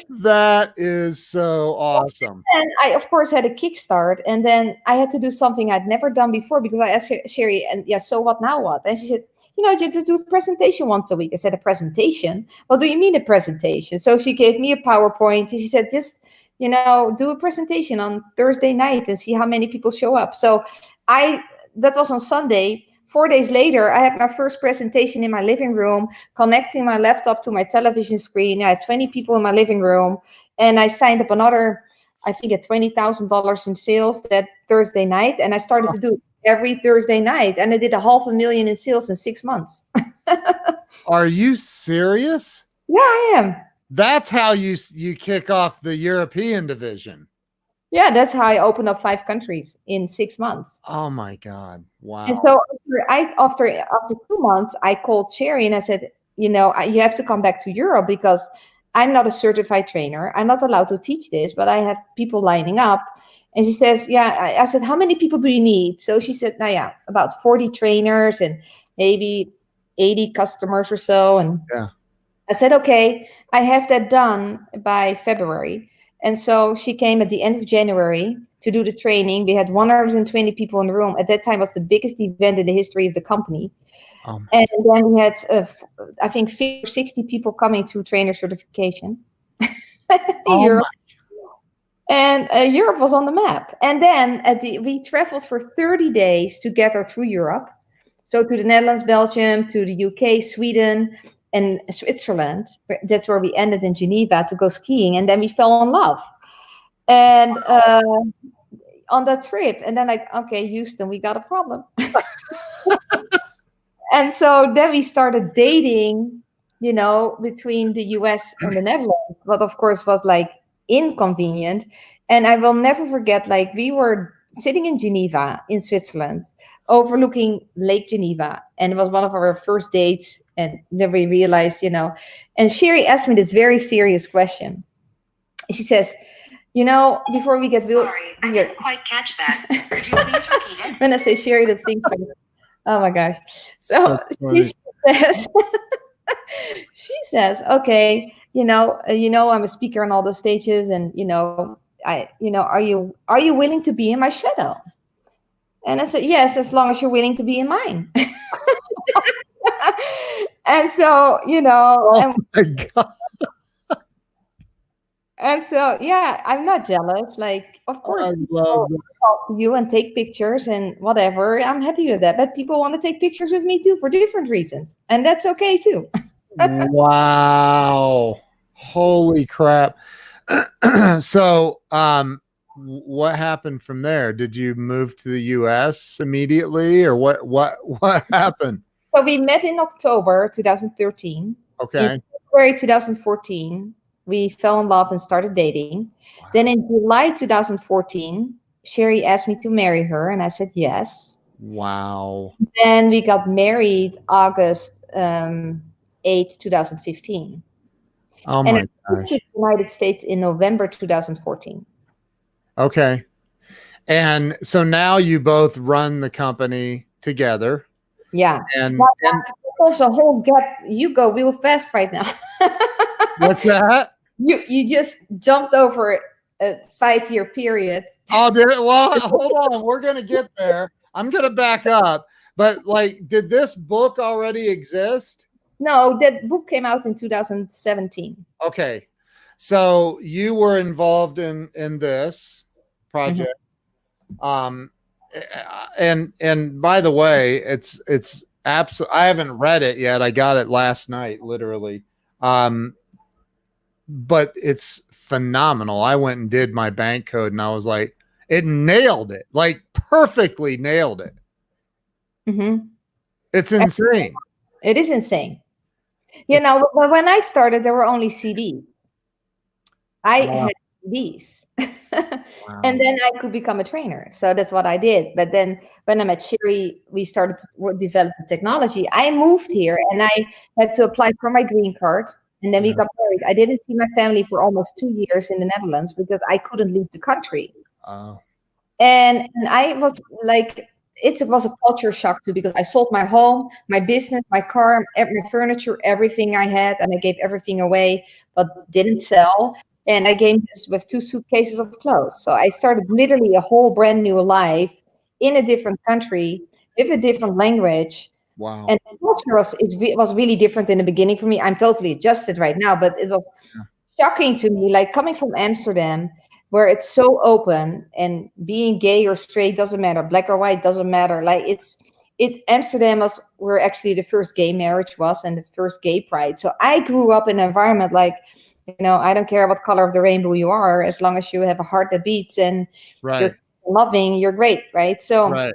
That is so awesome. And I, of course, had a kickstart. And then I had to do something I'd never done before because I asked Sherry, and so what now what? And she said, you just do a presentation once a week. I said, a presentation? What do you mean a presentation? So she gave me a PowerPoint. And she said, just, do a presentation on Thursday night and see how many people show up. So that was on Sunday. 4 days later, I had my first presentation in my living room, connecting my laptop to my television screen. I had 20 people in my living room, and I signed up another, I think, at $20,000 in sales that Thursday night. And I started to do it every Thursday night, and I did $500,000 in sales in 6 months. Are you serious? Yeah, I am. That's how you kick off the European division. Yeah, that's how I opened up 5 countries in 6 months. Oh my God. Wow. And so after 2 months, I called Sherry and I said, you have to come back to Europe because I'm not a certified trainer. I'm not allowed to teach this, but I have people lining up. And she says, I said, how many people do you need? So she said, about 40 trainers and maybe 80 customers or so. And I said, okay, I have that done by February. And so she came at the end of January to do the training. We had 120 people in the room. At that time, it was the biggest event in the history of the company. And then we had, I think, 50 or 60 people coming to trainer certification. Europe. And Europe was on the map. And then we traveled for 30 days together through Europe. So to the Netherlands, Belgium, to the UK, Sweden, and Switzerland. That's where we ended in Geneva to go skiing. And then we fell in love. And on that trip. And then okay, Houston, we got a problem. And so then we started dating, between the US and the Netherlands. What, of course, was inconvenient. And I will never forget, we were sitting in Geneva in Switzerland, overlooking Lake Geneva. And it was one of our first dates. And then we realized, and Sherry asked me this very serious question. She says, before we get... Sorry, I didn't quite catch that. Could you please repeat it? When I say Sherry, that thing... Oh my gosh. So she says, okay, I'm a speaker on all the stages and, are you willing to be in my shadow? And I said, yes, as long as you're willing to be in mine. And so, oh my God. And so, I'm not jealous. Of course, I love that. Talk to you and take pictures and whatever. I'm happy with that. But people want to take pictures with me too for different reasons. And that's okay too. Wow. Holy crap. So, what happened from there? Did you move to the US immediately or what happened? So we met in October 2013. Okay. In February 2014, We fell in love and started dating. Wow. Then in July 2014, Sherry asked me to marry her, and I said yes. Wow. Then we got married August 8, 2015. Oh And I my moved to gosh. the United States in November 2014. Okay. And so now you both run the company together. Yeah. And Also a whole gap. You go real fast right now. what's that? You just jumped over a 5-year period. Oh, did it? Well, hold on. We're gonna get there. I'm gonna back up. But like, did this book already exist? No, that book came out in 2017. Okay. So you were involved in this project. Um and by the way, it's I haven't read it yet. I got it last night, literally. But it's phenomenal. I went and did my bank code and I was like, it nailed it, like perfectly nailed it. Mm-hmm. It's insane. It is insane. You know, when I started, there were only CDs. I had CDs. Wow. And then I could become a trainer. So that's what I did. But then when I met Sherry, we started to develop the technology. I moved here and I had to apply for my green card. And then we got married. I didn't see my family for almost 2 years in the Netherlands because I couldn't leave the country. Oh. And I was like, it was a culture shock too, because I sold my home, my business, my car, my furniture, everything I had, and I gave everything away, but didn't sell. And I came just with 2 suitcases of clothes. So I started literally a whole brand new life in a different country with a different language. Wow. And the culture was really different in the beginning for me. I'm totally adjusted right now, but it was shocking to me, like coming from Amsterdam, where it's so open, and being gay or straight doesn't matter, black or white doesn't matter. Like Amsterdam was where actually the first gay marriage was and the first gay pride. So I grew up in an environment like, you know, I don't care what color of the rainbow you are, as long as you have a heart that beats and you're loving, you're great, right? So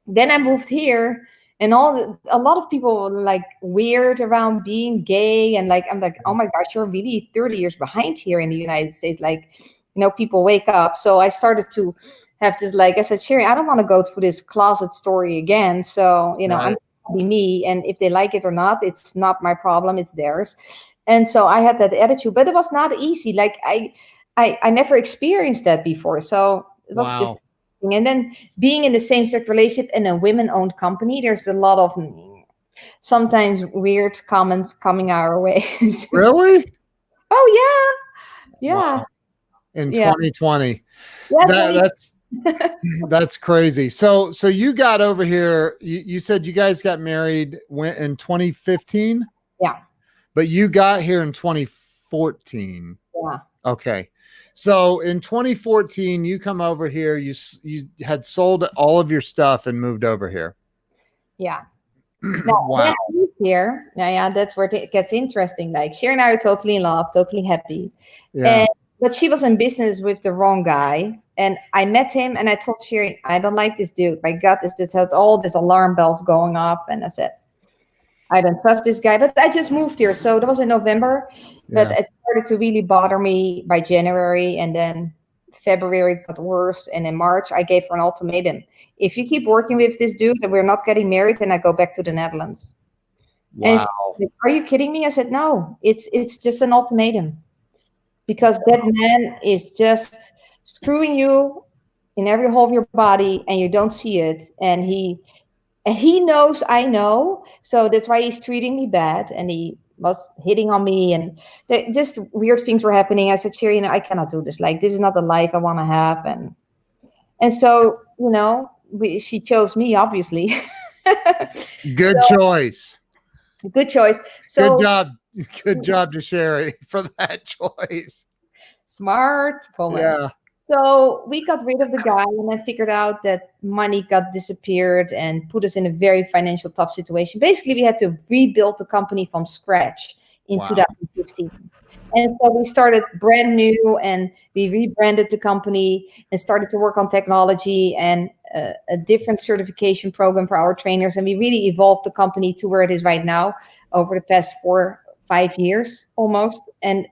then I moved here, and a lot of people were like weird around being gay, and like I'm like, oh my gosh, you're really 30 years behind here in the United States. Like, you know, people wake up. So I started to have this, like I said, Sherry, I don't want to go through this closet story again. So, you know, I'm gonna be me, and if they like it or not, it's not my problem, it's theirs. And so I had that attitude, but it was not easy. Like I never experienced that before. So it was just, and then being in the same-sex relationship in a women-owned company, there's a lot of sometimes weird comments coming our way. Really? Oh yeah. Wow. In 2020. Yeah, That's crazy. So you got over here, you said you guys got married in 2015? Yeah. But you got here in 2014. Yeah. Okay. So in 2014, you come over here, you had sold all of your stuff and moved over here. Yeah. Now, when I moved here, that's where it gets interesting. Like Sherry and I are totally in love, totally happy. Yeah. But she was in business with the wrong guy. And I met him and I told Sherry, I don't like this dude. My gut is just had all these alarm bells going off. And I said, I don't trust this guy. But I just moved here. So that was in November. But it started to really bother me by January. And then February it got worse. And in March, I gave her an ultimatum. If you keep working with this dude and we're not getting married, then I go back to the Netherlands. Wow. And she said, are you kidding me? I said, no, it's just an ultimatum. Because that man is just screwing you in every hole of your body and you don't see it. And he knows I know. So that's why he's treating me bad. And he was hitting on me and just weird things were happening. I said, Sherry, I cannot do this. Like, this is not the life I want to have. And so, she chose me, obviously. Good choice. Good choice. So Good job to Sherry for that choice. Smart woman. Yeah. So we got rid of the guy, and I figured out that money got disappeared and put us in a very financial tough situation. Basically, we had to rebuild the company from scratch in 2015. And so we started brand new, and we rebranded the company and started to work on technology and a different certification program for our trainers. And we really evolved the company to where it is right now over the past 4-5 years almost. And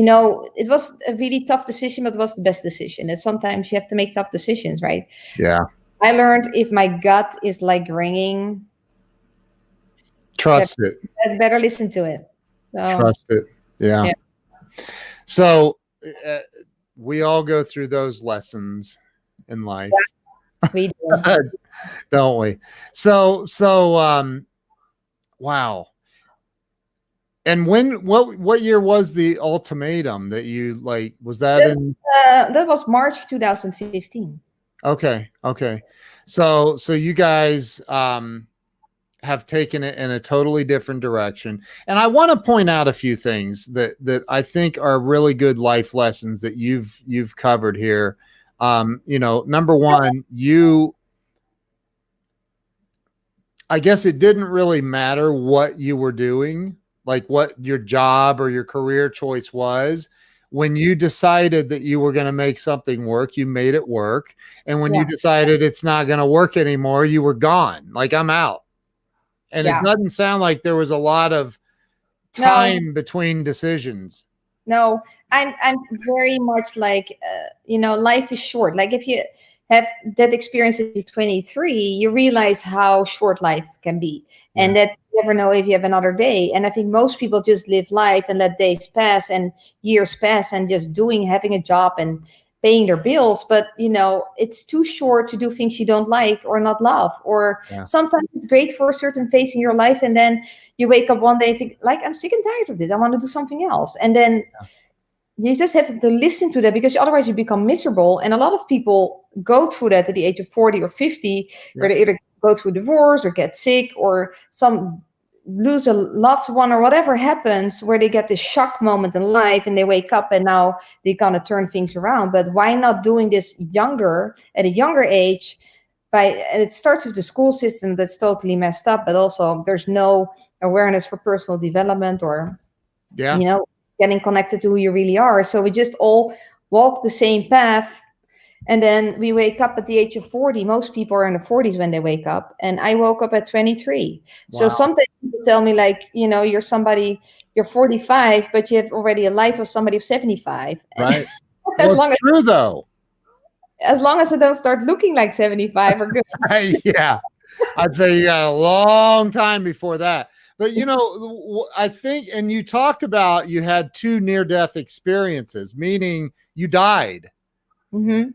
it was a really tough decision, but it was the best decision. And sometimes you have to make tough decisions, right? Yeah. I learned if my gut is like ringing, Trust it. I'd better listen to it. So, Trust it. Yeah. Yeah. So we all go through those lessons in life, we do. don't we? So, wow. And what year was the ultimatum that you like? Was that in? That was March 2015. Okay. So you guys have taken it in a totally different direction. And I want to point out a few things that I think are really good life lessons that you've covered here. Number one, I guess it didn't really matter what you were doing, like what your job or your career choice was. When you decided that you were going to make something work, you made it work. And when you decided it's not going to work anymore, you were gone. Like, I'm out. And it doesn't sound like there was a lot of time between decisions. No, I'm very much like, life is short. Like, if you have that experience at 23, you realize how short life can be, and that you never know if you have another day. And I think most people just live life and let days pass and years pass and just having a job and paying their bills. But it's too short to do things you don't like or not love. Or sometimes it's great for a certain phase in your life, and then you wake up one day and think, like, I'm sick and tired of this, I want to do something else. And then you just have to listen to that, because otherwise you become miserable. And a lot of people go through that at the age of 40 or 50, where they either go through divorce or get sick, or some lose a loved one, or whatever happens, where they get this shock moment in life and they wake up and now they're gonna turn things around. But why not doing this at a younger age? And it starts with the school system that's totally messed up, but also there's no awareness for personal development or getting connected to who you really are. So we just all walk the same path. And then we wake up at the age of 40. Most people are in the 40s when they wake up. And I woke up at 23. Wow. So sometimes people tell me, like, you're 45, but you have already a life of somebody of 75. Right. True, though. As long as I don't start looking like 75 or good. Yeah. I'd say you got a long time before that. But, I think, and you talked about you had 2 near-death experiences, meaning you died. Mm-hmm.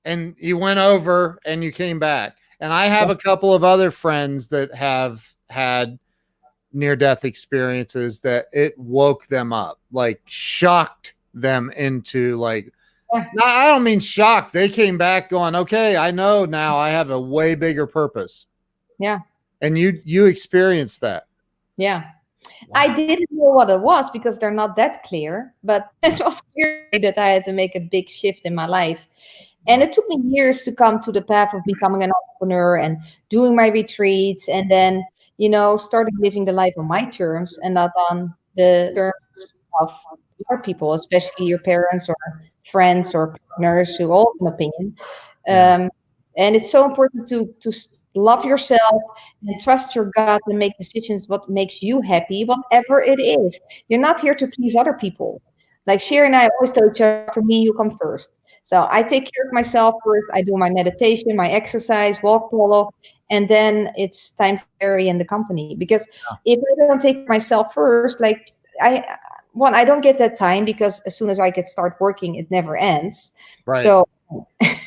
And you went over and you came back. And I have a couple of other friends that have had near-death experiences that it woke them up, like shocked them into like, no, I don't mean shocked. They came back going, okay, I know now I have a way bigger purpose. Yeah. And you experienced that. Yeah. Wow. I didn't know what it was because they're not that clear, but it was clear that I had to make a big shift in my life. And it took me years to come to the path of becoming an entrepreneur and doing my retreats, and then, starting living the life on my terms and not on the terms of other people, especially your parents or friends or partners who all have an opinion. And it's so important to love yourself and trust your gut and make decisions what makes you happy, whatever it is. You're not here to please other people. Like Sherry and I always tell each other, to me, you come first. So I take care of myself first. I do my meditation, my exercise, walk, polo, and then it's time for Sherry and the company. Because if I don't take myself first, like I don't get that time, because as soon as I start working, it never ends. Right. So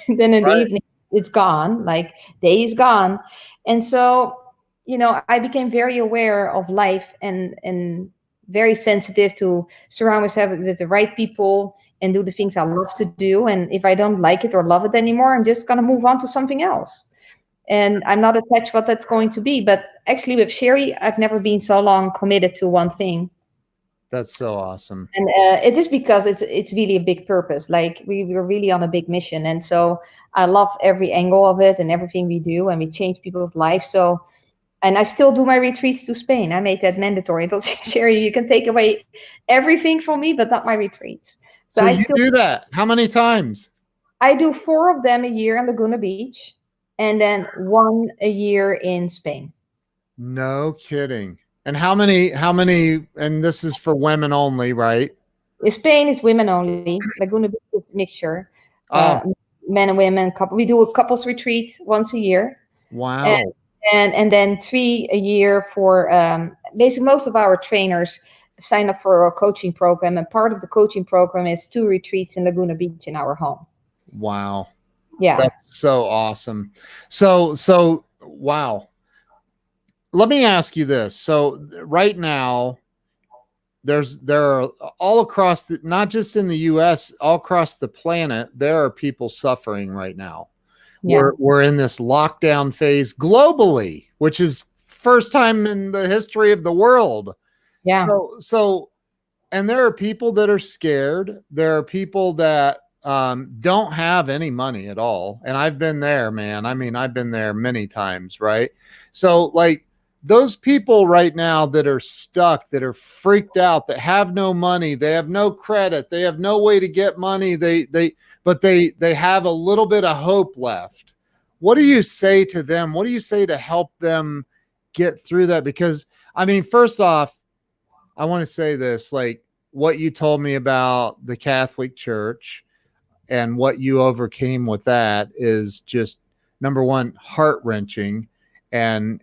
then in the evening, it's gone, like day is gone. And so, I became very aware of life and very sensitive to surround myself with the right people and do the things I love to do. And if I don't like it or love it anymore, I'm just going to move on to something else. And I'm not attached what that's going to be. But actually with Sherry, I've never been so long committed to one thing. That's so awesome. And it is because it's really a big purpose. Like we're really on a big mission. And so I love every angle of it and everything we do, and we change people's lives. So, and I still do my retreats to Spain. I made that mandatory. I told Sherry, you can take away everything from me, but not my retreats. So I still do that. How many times? I do 4 of them a year on Laguna Beach, and then 1 a year in Spain. No kidding. And how many, and this is for women only, right? Spain is women only. Laguna Beach is mixture, Oh, men and women. We do a couples retreat once a year, and wow. and then 3 a year for basically most of our trainers sign up for a coaching program, and part of the coaching program is 2 retreats in Laguna Beach in our home. Wow. Yeah, That's so awesome. So wow. Let me ask you this. So right now, there are all across the, not just in the US, all across the planet, there are people suffering right now. yeah, We're in this lockdown phase globally, which is first time in the history of the world. yeah, So and there are people that are scared. There are people that don't have any money at all. And I've been there, man. I mean, I've been there many times, right? So, like, those people right now that are stuck, that are freaked out, that have no money, they have no credit, they have no way to get money, but they have a little bit of hope left. What do you say to them? What do you say to help them get through that? Because, I mean, first off, I want to say this, like what you told me about the Catholic Church and what you overcame with that is just number one, heart wrenching. And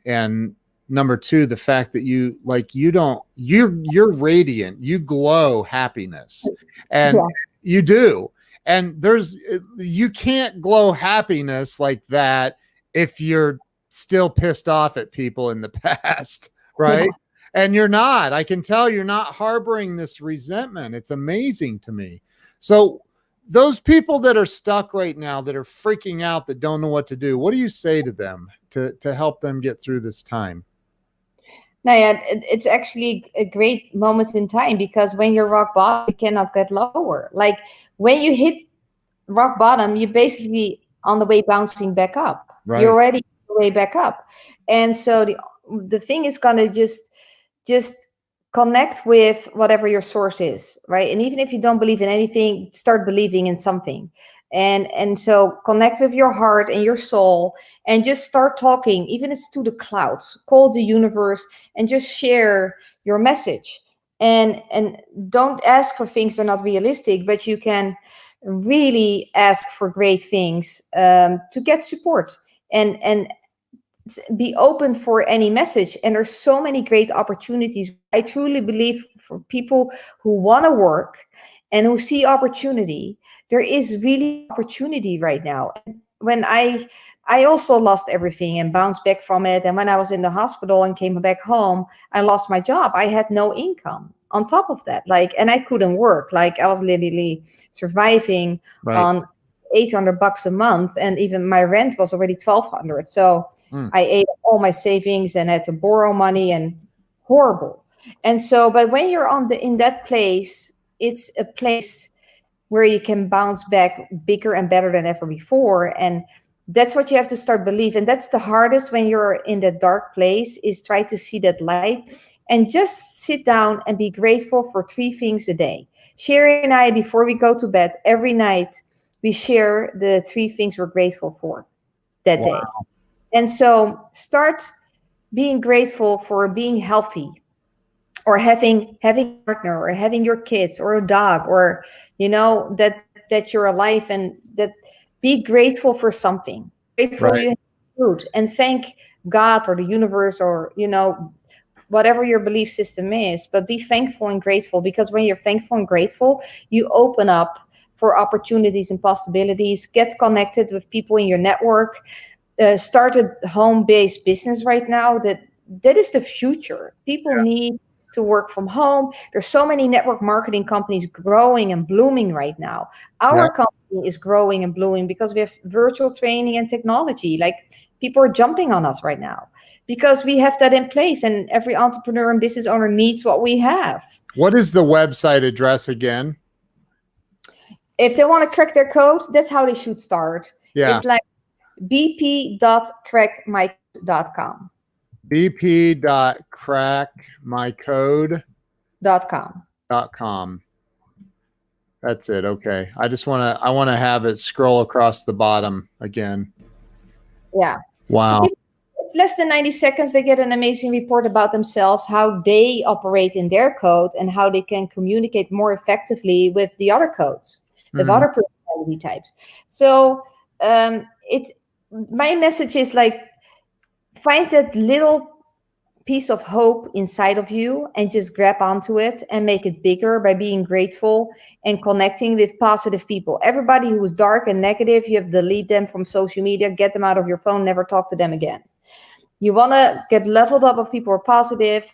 number two, the fact that you like, you're radiant, you glow happiness, and yeah, you do. And you can't glow happiness like that if you're still pissed off at people in the past, right? yeah. And you're not. I can tell you're not harboring this resentment. It's amazing to me. So, those people that are stuck right now, that are freaking out, that don't know what to do, what do you say to them to help them get through this time? No, yeah, it's actually a great moment in time because when you're rock bottom, you cannot get lower. Like when you hit rock bottom, you're basically on the way bouncing back up. You're Right. already on the way back up, and so the thing is gonna just connect with whatever your source is, right? And even if you don't believe in anything, start believing in something. And so connect with your heart and your soul and just start talking, even if it's to the clouds, call the universe and just share your message. And don't ask for things that are not realistic, but you can really ask for great things to get support and be open for any message. And there's so many great opportunities. I truly believe for people who want to work and who see opportunity, there is really opportunity right now. And when I also lost everything and bounced back from it, and when I was in the hospital and came back home, I lost my job. I had no income on top of that, like, and I couldn't work. Like I was literally surviving Right. on $800 a month, and even my rent was already 1,200. So Mm. I ate all my savings and had to borrow money, and horrible. And so, but when you're in that place, it's a place where you can bounce back bigger and better than ever before. And that's what you have to start believe. And that's the hardest when you're in that dark place, is try to see that light and just sit down and be grateful for 3 things a day. Sherry and I, before we go to bed every night, we share the 3 things we're grateful for that Wow. day. And so start being grateful for being healthy, or having a partner, or having your kids, or a dog, or that you're alive, and that be grateful for something. Grateful Right. you have food, and thank God or the universe, or whatever your belief system is, but be thankful and grateful, because when you're thankful and grateful, you open up for opportunities and possibilities. Get connected with people in your network. Start a home-based business right now. That is the future. People need to work from home. There's so many network marketing companies growing and blooming right now. Yeah. Our company is growing and blooming because we have virtual training and technology. Like, people are jumping on us right now because we have that in place, and every entrepreneur and business owner needs what we have. What is the website address again? If they want to crack their code, that's how they should start. Yeah. It's like bp.crackmycode.com. bp.crackmycode.com. That's it. Okay. I want to have it scroll across the bottom again. Yeah. Wow. So less than 90 seconds, they get an amazing report about themselves, how they operate in their code, and how they can communicate more effectively with the other codes, with other personality types. So it's my message is like, find that little piece of hope inside of you and just grab onto it and make it bigger by being grateful and connecting with positive people. Everybody who is dark and negative, you have to delete them from social media, get them out of your phone, never talk to them again. You want to get leveled up with people who are positive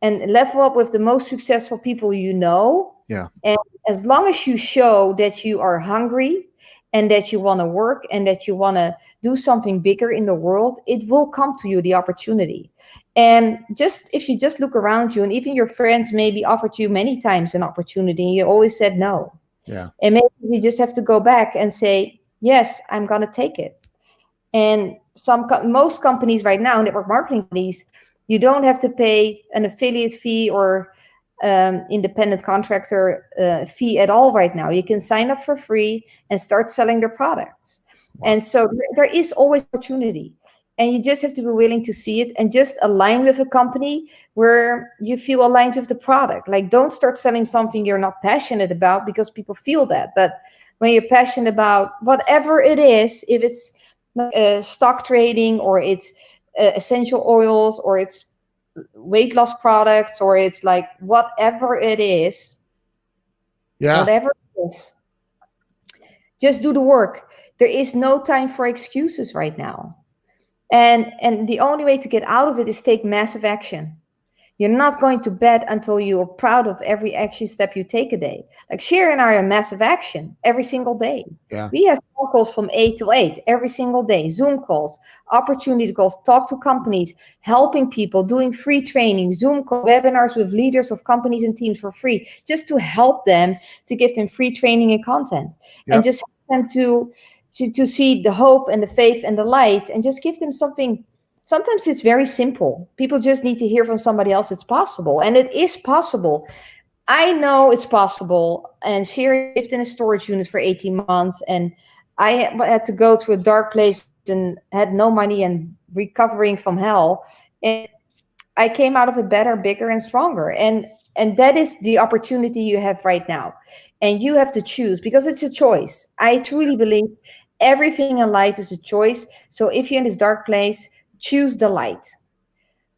and level up with the most successful people you know. Yeah. And as long as you show that you are hungry and that you want to work and that you want to do something bigger in the world, it will come to you, the opportunity. And just if you just look around you, and even your friends maybe offered you many times an opportunity, you always said no. Yeah. And maybe you just have to go back and say, yes, I'm going to take it. And most companies right now, network marketing companies, you don't have to pay an affiliate fee or independent contractor fee at all right now. You can sign up for free and start selling their products. Wow. And so there is always opportunity. And you just have to be willing to see it and just align with a company where you feel aligned with the product. Like, don't start selling something you're not passionate about, because people feel that. But when you're passionate about whatever it is, if it's stock trading, or it's essential oils, or it's weight loss products, or it's like whatever it is, whatever it is, just do the work. There is no time for excuses right now. And the only way to get out of it is take massive action. You're not going to bed until you are proud of every action step you take a day. Like Sherry and I are massive action every single day. Yeah. We have phone calls from 8 to 8 every single day, Zoom calls, opportunity calls, talk to companies, helping people, doing free training, Zoom call, webinars with leaders of companies and teams for free, just to help them, to give them free training and content. Yep. And just help them to see the hope and the faith and the light, and just give them something. Sometimes it's very simple. People just need to hear from somebody else it's possible. And it is possible. I know it's possible. And Sherry lived in a storage unit for 18 months. And I had to go to a dark place and had no money and recovering from hell. And I came out of it better, bigger, and stronger. And that is the opportunity you have right now. And you have to choose, because it's a choice. I truly believe everything in life is a choice. So if you're in this dark place, choose the light.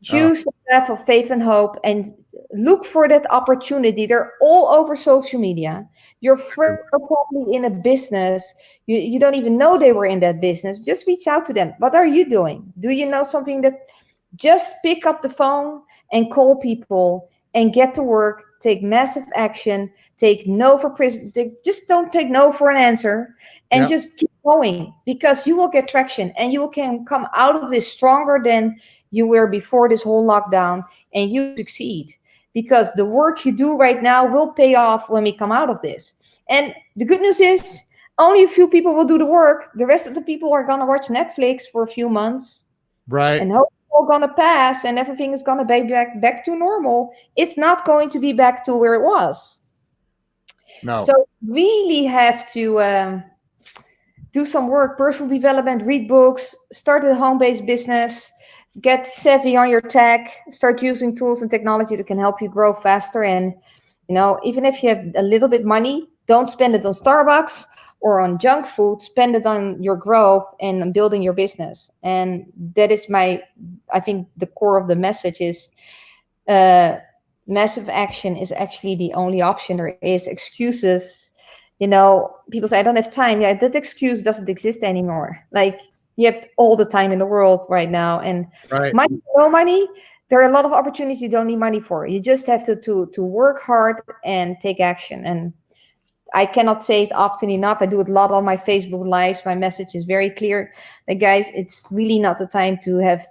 Choose the path of faith and hope, and look for that opportunity. They're all over social media. Your friends are probably in a business. You don't even know they were in that business. Just reach out to them. What are you doing? Do you know something that just pick up the phone and call people and get to work? Take massive action. Take no for prison. Just don't take no for an answer, and just keep going, because you will get traction, and you can come out of this stronger than you were before this whole lockdown, and you succeed, because the work you do right now will pay off when we come out of this. And the good news is only a few people will do the work. The rest of the people are going to watch Netflix for a few months. Right. And hope all going to pass and everything is going to be back to normal. It's not going to be back to where it was. No. So really have to do some work, personal development, read books, start a home-based business, get savvy on your tech, start using tools and technology that can help you grow faster. And, even if you have a little bit money, don't spend it on Starbucks or on junk food. Spend it on your growth and on building your business. And that is I think the core of the message is massive action is actually the only option. There is excuses. People say, I don't have time. Yeah, that excuse doesn't exist anymore. Like, you have all the time in the world right now. And money, no money, there are a lot of opportunities you don't need money for. You just have to work hard and take action. And I cannot say it often enough. I do it a lot on my Facebook lives. My message is very clear. Like, guys, it's really not the time to have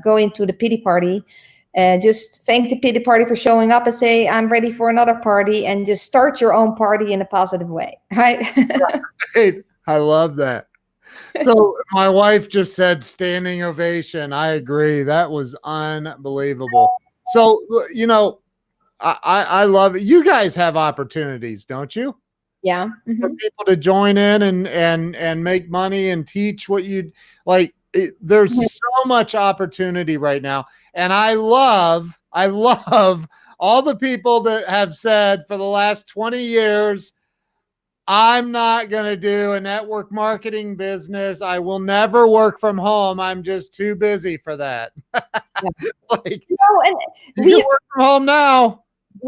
go into the pity party. Just thank the pity party for showing up and say, I'm ready for another party, and just start your own party in a positive way. Right? Right. I love that. So my wife just said standing ovation. I agree. That was unbelievable. So, I love it. You guys have opportunities, don't you? Yeah. For people to join in and make money and teach what you like. there's so much opportunity right now. And I love all the people that have said for the last 20 years, I'm not going to do a network marketing business. I will never work from home. I'm just too busy for that. Like, and you can work from home now.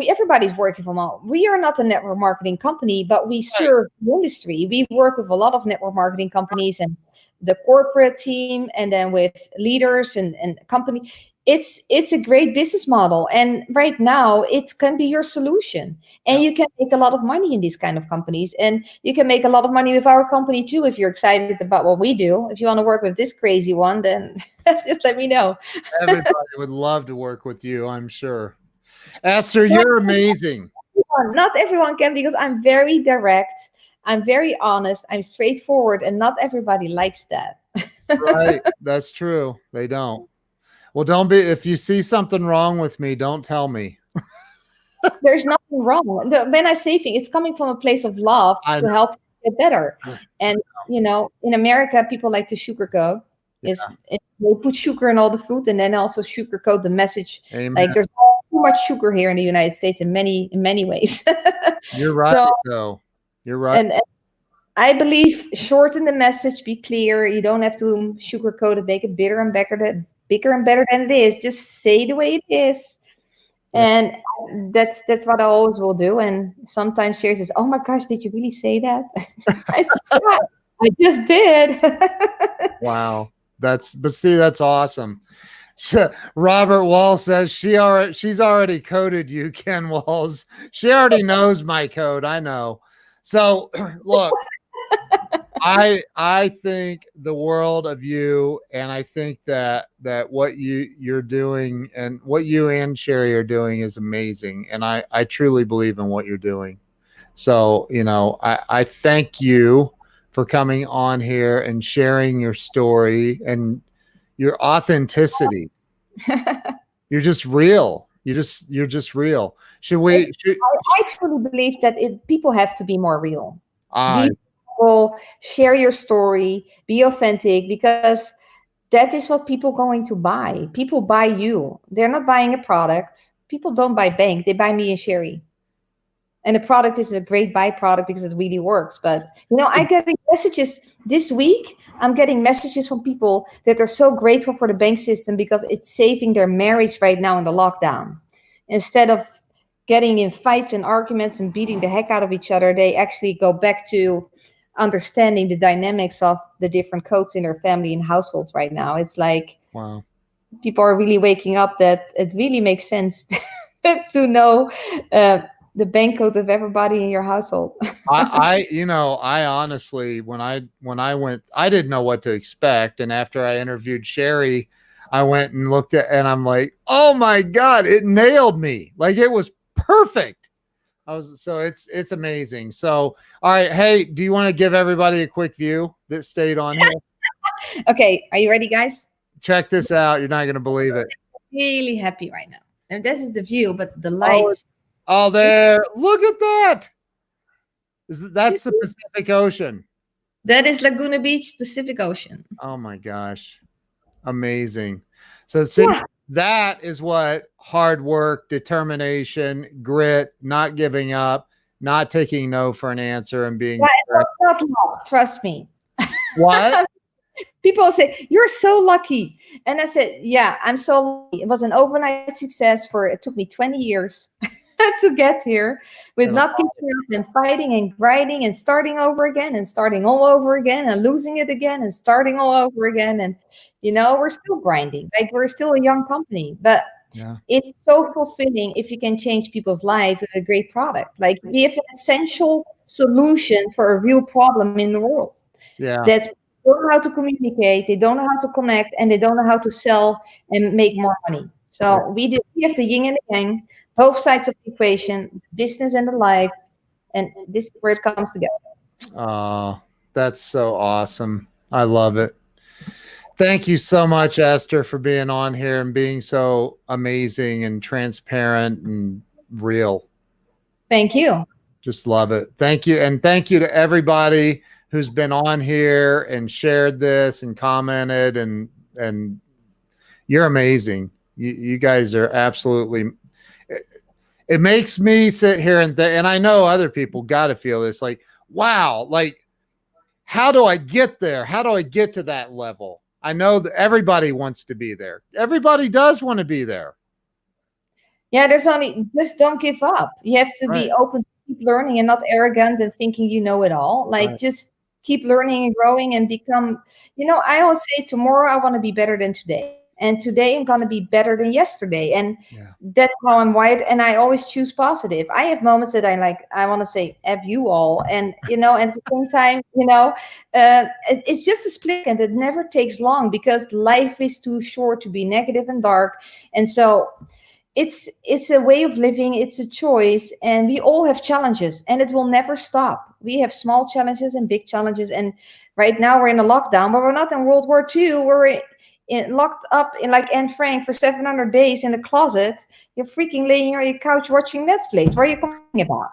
Everybody's working from home. We are not a network marketing company, but we serve the industry. We work with a lot of network marketing companies and the corporate team, and then with leaders and company. It's a great business model, and right now it can be your solution, and you can make a lot of money in these kind of companies, and you can make a lot of money with our company too if you're excited about what we do. If you want to work with this crazy one, then just let me know. Everybody would love to work with you, I'm sure. Esther, you're amazing. Not everyone can, because I'm very direct, I'm very honest, I'm straightforward, and not everybody likes that. Right, that's true. They don't. Well, don't be, if you see something wrong with me, don't tell me. There's nothing wrong. When I say things, it's coming from a place of love to help you get better. And, in America, people like to sugarcoat. They put sugar in all the food, and then also sugarcoat the message. Amen. Like, there's too much sugar here in the United States in many ways. You're right, though. You're right. And I believe shorten the message, be clear. You don't have to sugarcoat it, make it bigger and better than it is. Just say the way it is. And that's what I always will do. And sometimes Sherry says, "Oh my gosh, did you really say that?" I said, "Yeah, I just did." Wow. That's awesome. So Robert Wall says she's already coded you, Ken Walls. She already knows my code. I know. So look, I think the world of you, and I think that what you're doing and what you and Sherry are doing is amazing. And I truly believe in what you're doing. So, I thank you for coming on here and sharing your story and your authenticity. You're just real. You're just real. I truly believe that people have to be more real. Share your story, be authentic, because that is what people are going to buy. People buy you. They're not buying a product. People don't buy bank. They buy me and Sherry. And the product is a great byproduct because it really works. But, I get messages this week. I'm getting messages from people that are so grateful for the bank system because it's saving their marriage right now in the lockdown. Instead of getting in fights and arguments and beating the heck out of each other, they actually go back to understanding the dynamics of the different codes in their family and households right now. It's like, wow, people are really waking up that it really makes sense to know the bank code of everybody in your household. I honestly, when I went, I didn't know what to expect. And after I interviewed Sherry, I went and looked at, and I'm like, oh my God, it nailed me. Like, it was perfect. It's amazing. So, all right. Hey, do you want to give everybody a quick view that stayed on here? Okay. Are you ready, guys? Check this out. You're not going to believe it. I'm really happy right now. And this is the view, but the lights. Oh, there. Look at that. That's the Pacific Ocean. That is Laguna Beach, Pacific Ocean. Oh my gosh. Amazing. So that is what hard work, determination, grit, not giving up, not taking no for an answer, and being not luck, trust me. What? People say, "You're so lucky." And I said, "Yeah, I'm so lucky." It was an overnight success it took me 20 years to get here with not giving up and fighting and grinding and starting over again and starting all over again and losing it again and starting all over again. And, we're still grinding. Like, we're still a young company, but it's so fulfilling if you can change people's life with a great product. Like, we have an essential solution for a real problem in the world. Yeah. That's don't know how to communicate, they don't know how to connect, and they don't know how to sell and make more money. So we have the yin and the yang, both sides of the equation, the business and the life, and this is where it comes together. Oh, that's so awesome. I love it. Thank you so much, Esther, for being on here and being so amazing and transparent and real. Thank you. Just love it. Thank you. And thank you to everybody who's been on here and shared this and commented, and you're amazing. You guys are absolutely. It makes me sit here and I know other people got to feel this, like, wow, like, how do I get there? How do I get to that level? I know that everybody wants to be there. Everybody does want to be there. Yeah, just don't give up. You have to be open to keep learning and not arrogant and thinking you know it all. Like, just keep learning and growing and become, I always say tomorrow I want to be better than today. And today I'm going to be better than yesterday. And that's how I'm wired. And I always choose positive. I have moments that I want to say, F you all. And, and at the same time, it's just a split and it never takes long because life is too short to be negative and dark. And so it's a way of living. It's a choice. And we all have challenges and it will never stop. We have small challenges and big challenges. And right now we're in a lockdown, but we're not in World War II. We're locked up in like Anne Frank for 700 days in a closet. You're freaking laying on your couch watching Netflix. What are you complaining about?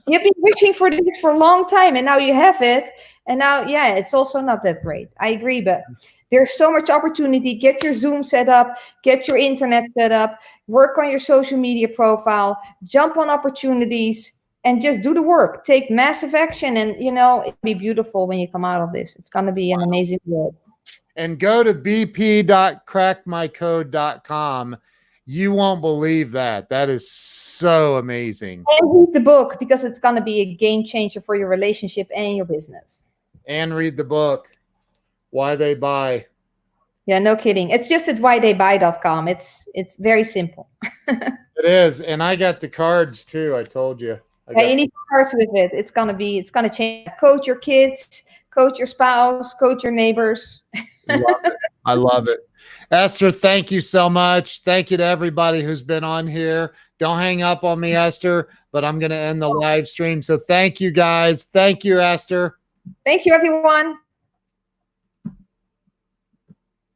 You've been wishing for this for a long time and now you have it. And now, it's also not that great. I agree, but there's so much opportunity. Get your Zoom set up, get your internet set up, work on your social media profile, jump on opportunities and just do the work. Take massive action and, it'll be beautiful when you come out of this. It's going to be an amazing world. And go to bp.crackmycode.com. You won't believe that. That is so amazing. And read the book because it's going to be a game changer for your relationship and your business. And read the book, Why They Buy. Yeah, no kidding. It's just at whytheybuy.com. It's very simple. It is. And I got the cards too. I told you. You need cards with it. It's going to change. Coach your kids, coach your spouse, coach your neighbors. Love it. I love it. Esther, thank you so much. Thank you to everybody who's been on here. Don't hang up on me, Esther, but I'm going to end the live stream. So thank you, guys. Thank you, Esther. Thank you, everyone.